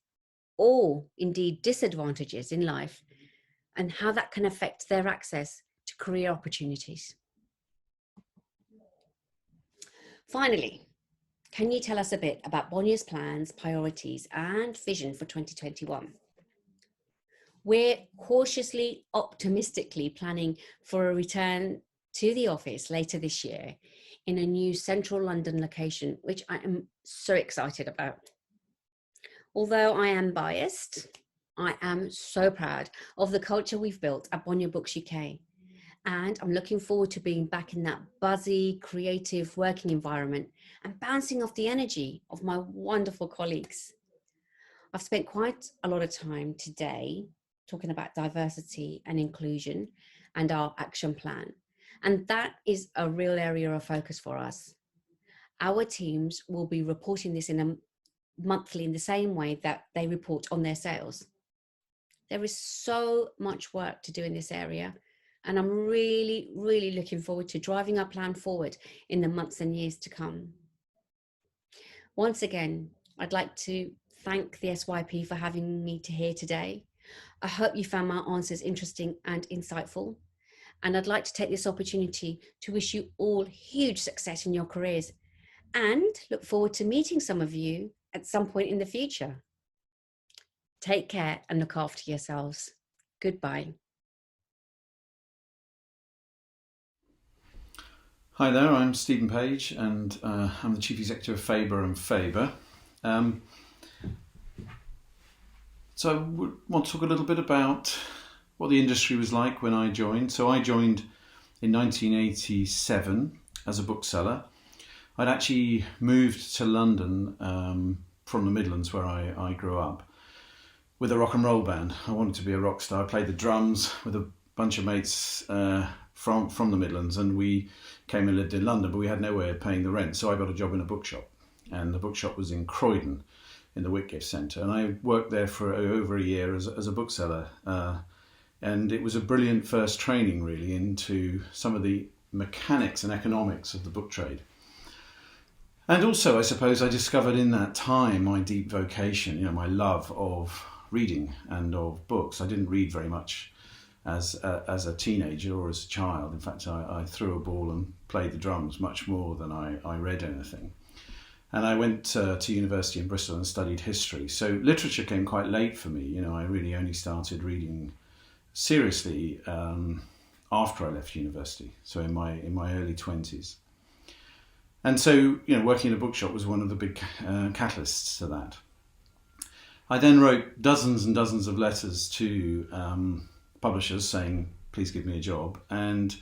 or indeed disadvantages in life, and how that can affect their access to career opportunities. Finally, can you tell us a bit about Bonnier's plans, priorities, and vision for 2021? We're cautiously, optimistically planning for a return to the office later this year in a new central London location, which I am so excited about. Although I am biased, I am so proud of the culture we've built at Bonnier Books UK. And I'm looking forward to being back in that buzzy, creative working environment and bouncing off the energy of my wonderful colleagues. I've spent quite a lot of time today talking about diversity and inclusion and our action plan. And that is a real area of focus for us. Our teams will be reporting this monthly in the same way that they report on their sales. There is so much work to do in this area, and I'm really, really looking forward to driving our plan forward in the months and years to come. Once again, I'd like to thank the SYP for having me here today. I hope you found my answers interesting and insightful. And I'd like to take this opportunity to wish you all huge success in your careers and look forward to meeting some of you at some point in the future. Take care and look after yourselves. Goodbye. Hi there, I'm Stephen Page, and I'm the Chief Executive of Faber and Faber. So I want to talk a little bit about what the industry was like when I joined. So I joined in 1987 as a bookseller. I'd actually moved to London from the Midlands, where I grew up, with a rock and roll band. I wanted to be a rock star. I played the drums with a bunch of mates from the Midlands, and we came and lived in London, but we had no way of paying the rent. So I got a job in a bookshop, and the bookshop was in Croydon in the Whitgift Centre. And I worked there for over a year as a bookseller. And it was a brilliant first training, really, into some of the mechanics and economics of the book trade. And also, I suppose, I discovered in that time my deep vocation, my love of reading and of books. I didn't read very much as a teenager or as a child. In fact, I threw a ball and played the drums much more than I read anything. And I went to university in Bristol and studied history. So literature came quite late for me. You know, I really only started reading seriously after I left university, so in my early 20s. And so, you know, working in a bookshop was one of the big catalysts to that. I then wrote dozens and dozens of letters to publishers saying, please give me a job. And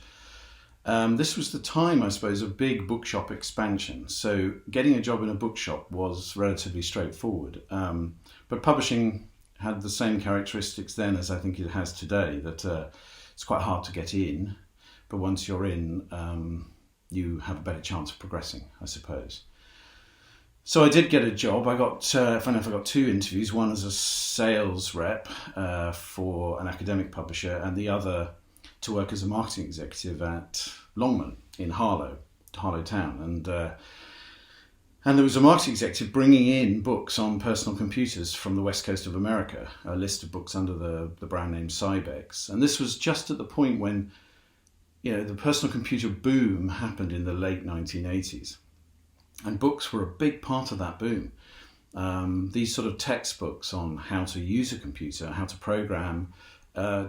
this was the time, I suppose, of big bookshop expansion. So getting a job in a bookshop was relatively straightforward. But publishing had the same characteristics then as I think it has today, that it's quite hard to get in. But once you're in, you have a better chance of progressing, I suppose. So I did get a job. I got 2 interviews, one as a sales rep for an academic publisher, and the other to work as a marketing executive at Longman in Harlow Town. And there was a marketing executive bringing in books on personal computers from the west coast of America, a list of books under the brand name Cybex. And this was just at the point when, you know, the personal computer boom happened in the late 1980s. And books were a big part of that boom. These sort of textbooks on how to use a computer, how to program,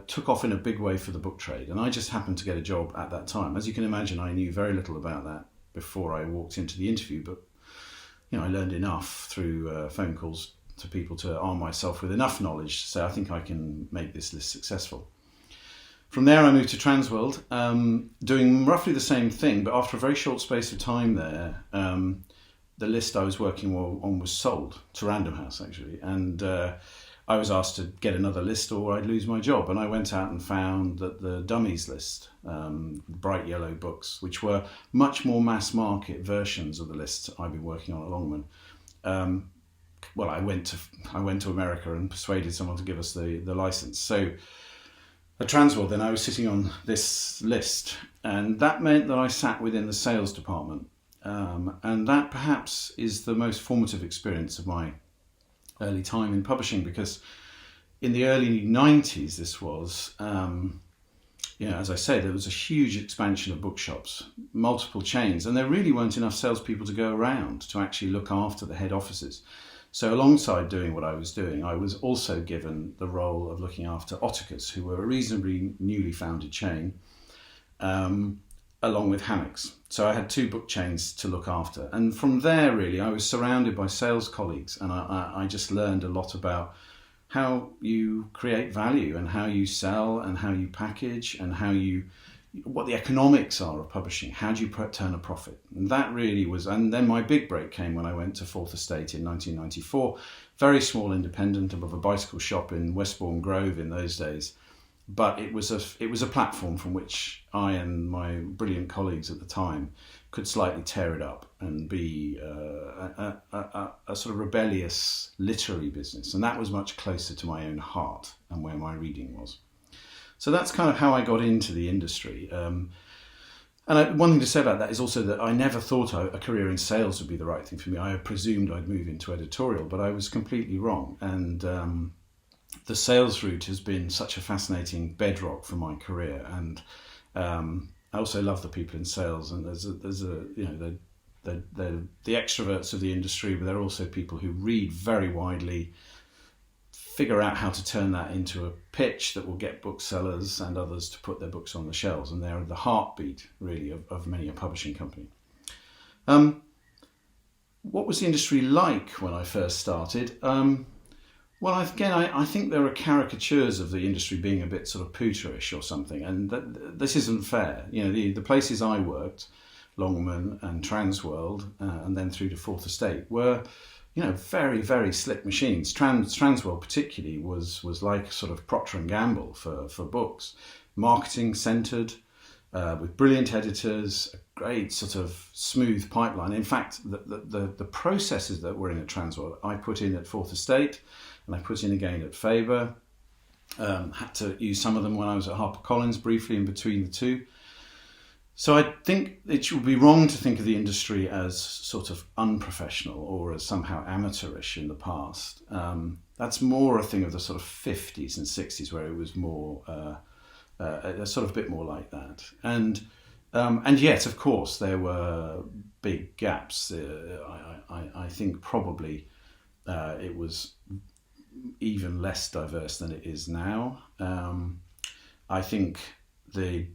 took off in a big way for the book trade. And I just happened to get a job at that time. As you can imagine, I knew very little about that before I walked into the interview, but you know, I learned enough through phone calls to people to arm myself with enough knowledge to say, I think I can make this list successful. From there, I moved to Transworld, doing roughly the same thing, but after a very short space of time there, the list I was working on was sold to Random House, actually. And I was asked to get another list or I'd lose my job. And I went out and found that the Dummies list, bright yellow books, which were much more mass market versions of the lists I'd been working on at Longman. Well, I went to America and persuaded someone to give us the license. So at Transworld, then I was sitting on this list, and that meant that I sat within the sales department. And that perhaps is the most formative experience of my early time in publishing, because in the early 90s, this was, you know, as I say, there was a huge expansion of bookshops, multiple chains, and there really weren't enough salespeople to go around to actually look after the head offices. So alongside doing what I was doing, I was also given the role of looking after Ottakers, who were a reasonably newly founded chain, along with Hammocks. So I had 2 book chains to look after. And from there, really, I was surrounded by sales colleagues, and I just learned a lot about how you create value and how you sell and how you package and what the economics are of publishing. How do you turn a profit? And that really was, and then my big break came when I went to Fourth Estate in 1994, very small independent above a bicycle shop in Westbourne Grove in those days. But it was a platform from which I and my brilliant colleagues at the time could slightly tear it up and be a sort of rebellious literary business. And that was much closer to my own heart and where my reading was. So that's kind of how I got into the industry. And one thing to say about that is also that I never thought a career in sales would be the right thing for me. I presumed I'd move into editorial, but I was completely wrong. And the sales route has been such a fascinating bedrock for my career. And I also love the people in sales. And there's a you know, they're the extroverts of the industry, but they're also people who read very widely, figure out how to turn that into a pitch that will get booksellers and others to put their books on the shelves. And they're the heartbeat, really, of many a publishing company. What was the industry like when I first started? Well, again, I think there are caricatures of the industry being a bit sort of pooterish or something, and this isn't fair. You know, the places I worked, Longman and Transworld, and then through to Fourth Estate, were, you know, very, very slick machines. Transworld particularly was like sort of Procter & Gamble for books, marketing centred, with brilliant editors, a great sort of smooth pipeline. In fact, the processes that were in at Transworld, I put in at Fourth Estate, and I put in again at Faber. Had to use some of them when I was at HarperCollins briefly in between the two. So I think it would be wrong to think of the industry as sort of unprofessional or as somehow amateurish in the past. That's more a thing of the sort of 50s and 60s, where it was more a sort of bit more like that. And yet, of course, there were big gaps. I think probably it was even less diverse than it is now. I think the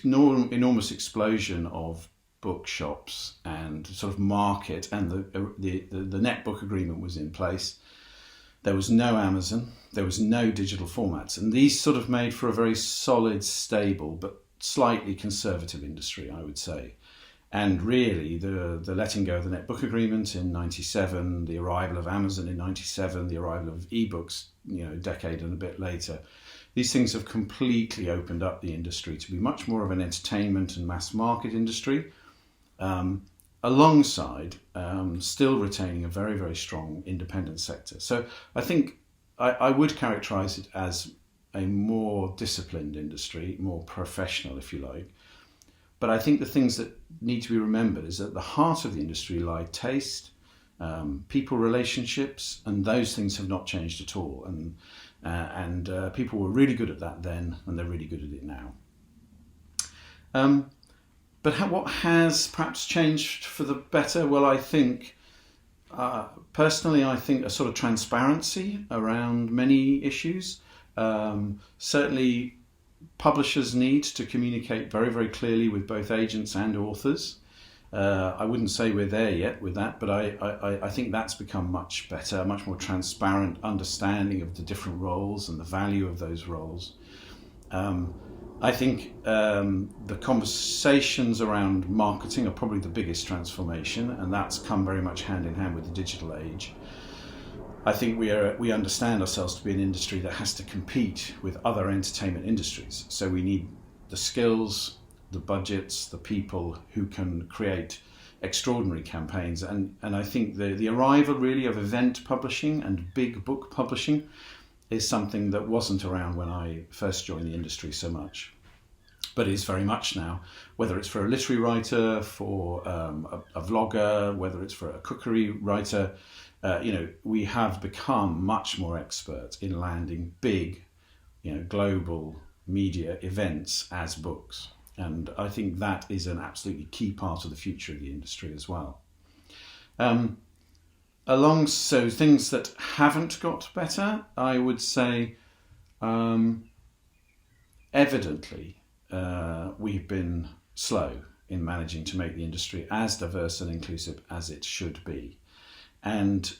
enormous explosion of bookshops and sort of market, and the netbook agreement was in place. There was no Amazon, there was no digital formats, and these sort of made for a very solid, stable, but slightly conservative industry, I would say. And really, the letting go of the netbook agreement in 97, the arrival of Amazon in 97, the arrival of ebooks, a decade and a bit later, these things have completely opened up the industry to be much more of an entertainment and mass market industry, alongside still retaining a very, very strong independent sector. So I think I would characterise it as a more disciplined industry, more professional, if you like. But I think the things that need to be remembered is at the heart of the industry lie taste, people relationships, and those things have not changed at all. And people were really good at that then, and they're really good at it now. But what has perhaps changed for the better? Well, I think, personally, I think a sort of transparency around many issues. Certainly, publishers need to communicate very, very clearly with both agents and authors. I wouldn't say we're there yet with that, but I think that's become much better, much more transparent understanding of the different roles and the value of those roles. I think the conversations around marketing are probably the biggest transformation, and that's come very much hand in hand with the digital age. I think we understand ourselves to be an industry that has to compete with other entertainment industries. So we need the skills, the budgets, the people who can create extraordinary campaigns. And I think the arrival really of event publishing and big book publishing is something that wasn't around when I first joined the industry so much, but is very much now, whether it's for a literary writer, for a vlogger, whether it's for a cookery writer. We have become much more expert in landing big, global media events as books. And I think that is an absolutely key part of the future of the industry as well. So things that haven't got better, I would say, evidently, we've been slow in managing to make the industry as diverse and inclusive as it should be. And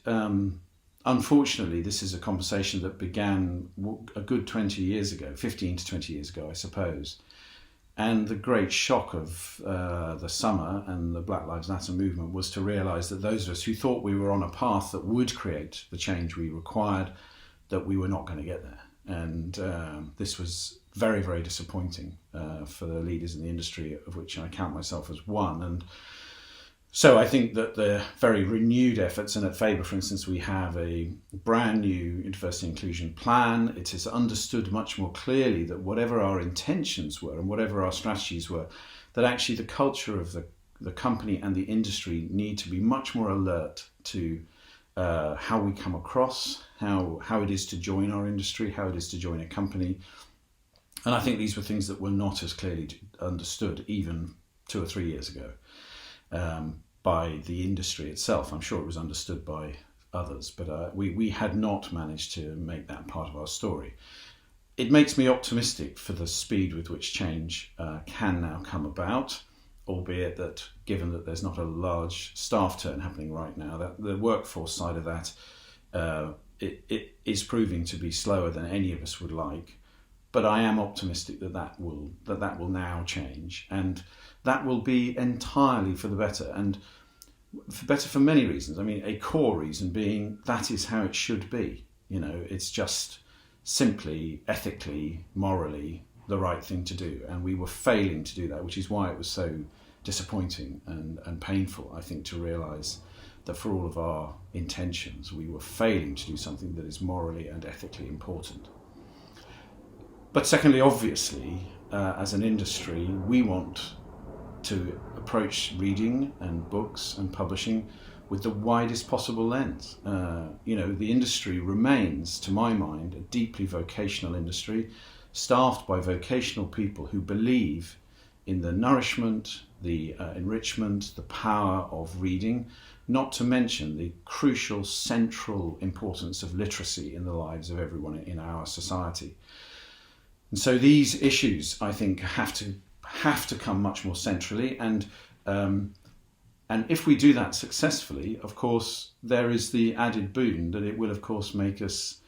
unfortunately, this is a conversation that began a good 20 years ago, 15 to 20 years ago, I suppose. And the great shock of the summer and the Black Lives Matter movement was to realise that those of us who thought we were on a path that would create the change we required, that we were not going to get there. And this was very, very disappointing for the leaders in the industry, of which I count myself as one. And so I think that the very renewed efforts, and at Faber, for instance, we have a brand new diversity inclusion plan. It is understood much more clearly that whatever our intentions were and whatever our strategies were, that actually the culture of the company and the industry need to be much more alert to how we come across, how it is to join our industry, how it is to join a company. And I think these were things that were not as clearly understood even 2 or 3 years ago. By the industry itself. I'm sure it was understood by others, but we had not managed to make that part of our story. It makes me optimistic for the speed with which change can now come about, albeit that given that there's not a large staff turn happening right now, that the workforce side of that it is proving to be slower than any of us would like. But I am optimistic that will now change, and that will be entirely for the better, and for many reasons. I mean, a core reason being that is how it should be. It's just simply ethically, morally the right thing to do, and we were failing to do that, which is why it was so disappointing and painful, I think, to realise that for all of our intentions, we were failing to do something that is morally and ethically important. But secondly, obviously, as an industry, we want to approach reading and books and publishing with the widest possible lens. The industry remains, to my mind, a deeply vocational industry. staffed by vocational people who believe in the nourishment, the enrichment, the power of reading, not to mention the crucial central importance of literacy in the lives of everyone in our society. And so these issues, I think, have to come much more centrally, and if we do that successfully, of course, there is the added boon that it will, of course, make us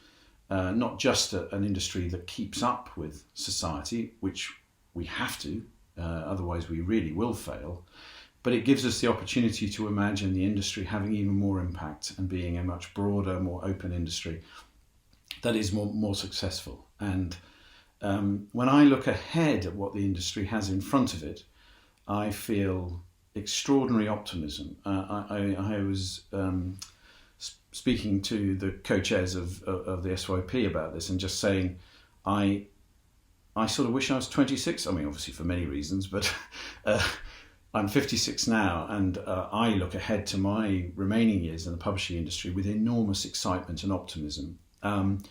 not just an industry that keeps up with society, which we have to, otherwise we really will fail, but it gives us the opportunity to imagine the industry having even more impact and being a much broader, more open industry that is more successful. And when I look ahead at what the industry has in front of it, I feel extraordinary optimism. I was speaking to the co-chairs of the SYP about this and just saying, I sort of wish I was 26. I mean, obviously for many reasons, but I'm 56 now, and I look ahead to my remaining years in the publishing industry with enormous excitement and optimism, and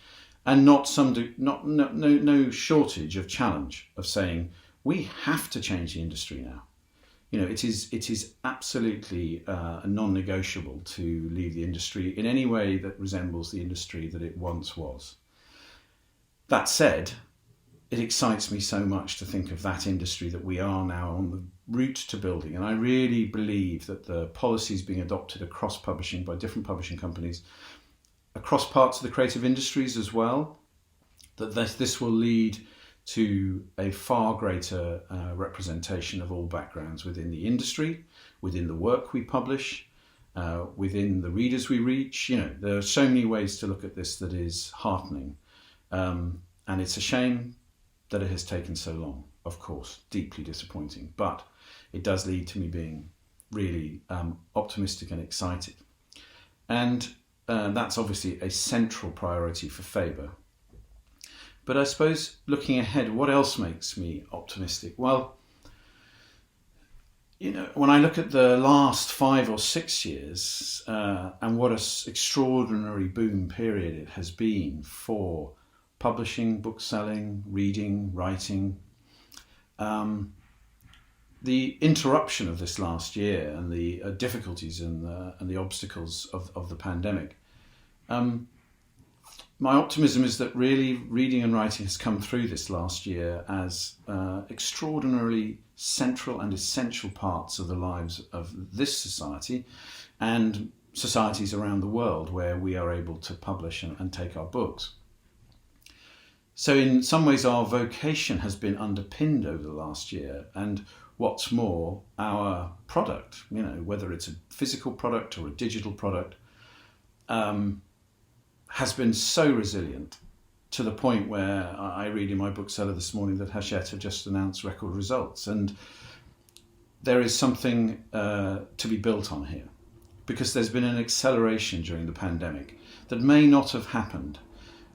no shortage of challenge of saying we have to change the industry now. You know, it is absolutely non-negotiable to leave the industry in any way that resembles the industry that it once was. That said, it excites me so much to think of that industry that we are now on the route to building. And I really believe that the policies being adopted across publishing by different publishing companies, across parts of the creative industries as well, that this will lead to a far greater representation of all backgrounds within the industry, within the work we publish, within the readers we reach. You know, there are so many ways to look at this that is heartening. And it's a shame that it has taken so long, of course, deeply disappointing, but it does lead to me being really optimistic and excited. And that's obviously a central priority for Faber. But I suppose looking ahead, what else makes me optimistic? Well, you know, when I look at the last 5 or 6 years and what an extraordinary boom period it has been for publishing, bookselling, reading, writing, the interruption of this last year and the difficulties and the obstacles of the pandemic, my optimism is that really reading and writing has come through this last year as extraordinarily central and essential parts of the lives of this society and societies around the world where we are able to publish and take our books. So in some ways our vocation has been underpinned over the last year, and what's more, our product, you know, whether it's a physical product or a digital product, has been so resilient to the point where I read in my bookseller this morning that Hachette have just announced record results. And there is something to be built on here, because there's been an acceleration during the pandemic that may not have happened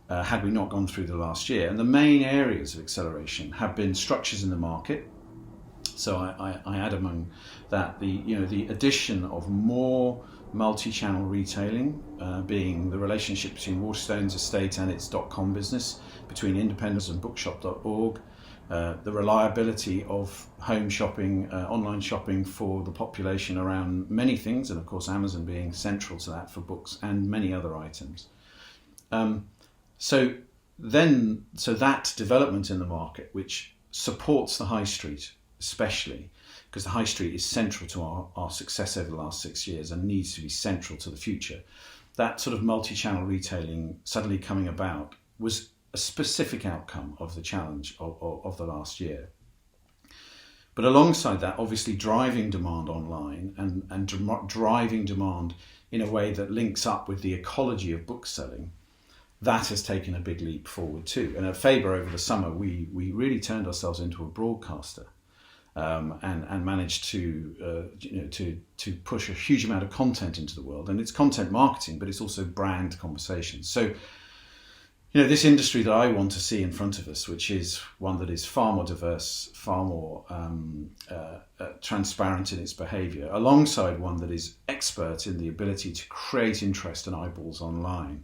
had we not gone through the last year. And the main areas of acceleration have been structures in the market. So I add among that the addition of more multi-channel retailing, being the relationship between Waterstone's estate and its .com business, between independents and bookshop.org, the reliability of home shopping, online shopping for the population around many things, and of course Amazon being central to that for books and many other items. So that development in the market, which supports the high street especially, because the high street is central to our success over the last 6 years and needs to be central to the future. That sort of multi-channel retailing suddenly coming about was a specific outcome of the challenge of the last year. But alongside that, obviously driving demand online and driving demand in a way that links up with the ecology of bookselling, that has taken a big leap forward too. And at Faber over the summer, we really turned ourselves into a broadcaster. And managed to push a huge amount of content into the world. And it's content marketing, but it's also brand conversations. So, this industry that I want to see in front of us, which is one that is far more diverse, far more transparent in its behaviour, alongside one that is expert in the ability to create interest and eyeballs online,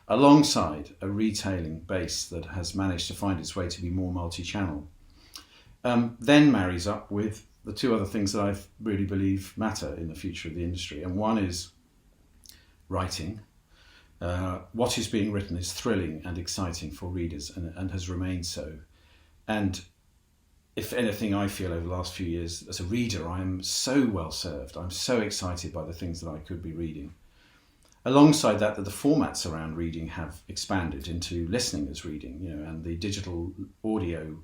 alongside a retailing base that has managed to find its way to be more multi-channel, then marries up with the two other things that I really believe matter in the future of the industry. And one is writing. What is being written is thrilling and exciting for readers, and has remained so. And if anything, I feel over the last few years as a reader, I am so well served. I'm so excited by the things that I could be reading. Alongside that, the formats around reading have expanded into listening as reading, and the digital audio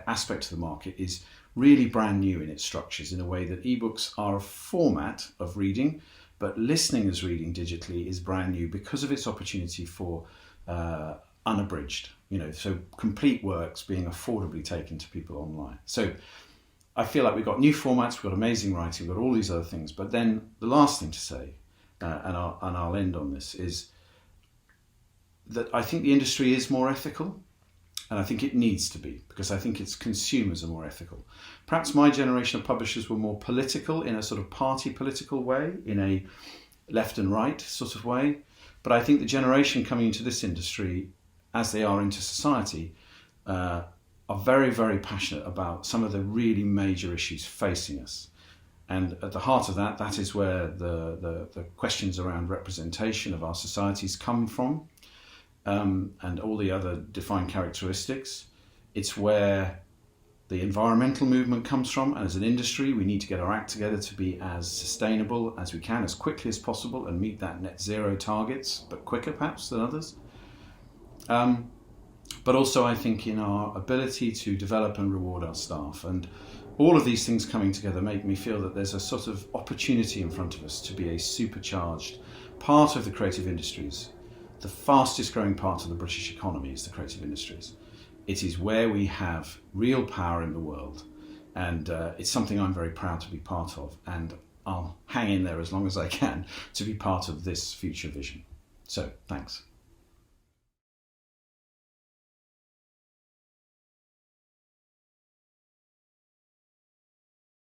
aspect of the market is really brand new in its structures, in a way that ebooks are a format of reading, but listening as reading digitally is brand new because of its opportunity for unabridged, so complete works being affordably taken to people online. So I feel like we've got new formats, we've got amazing writing, we've got all these other things. But then the last thing to say, and I'll end on this, is that I think the industry is more ethical, and I think it needs to be, because I think its consumers are more ethical. Perhaps my generation of publishers were more political in a sort of party political way, in a left and right sort of way. But I think the generation coming into this industry, as they are into society, are very, very passionate about some of the really major issues facing us. And at the heart of that is where the questions around representation of our societies come from, and all the other defined characteristics. It's where the environmental movement comes from, and as an industry we need to get our act together to be as sustainable as we can, as quickly as possible, and meet that net zero targets, but quicker perhaps than others. But also I think in our ability to develop and reward our staff, and all of these things coming together make me feel that there's a sort of opportunity in front of us to be a supercharged part of the creative industries. The fastest growing part of the British economy is the creative industries. It is where we have real power in the world, and it's something I'm very proud to be part of, and I'll hang in there as long as I can to be part of this future vision. So, thanks.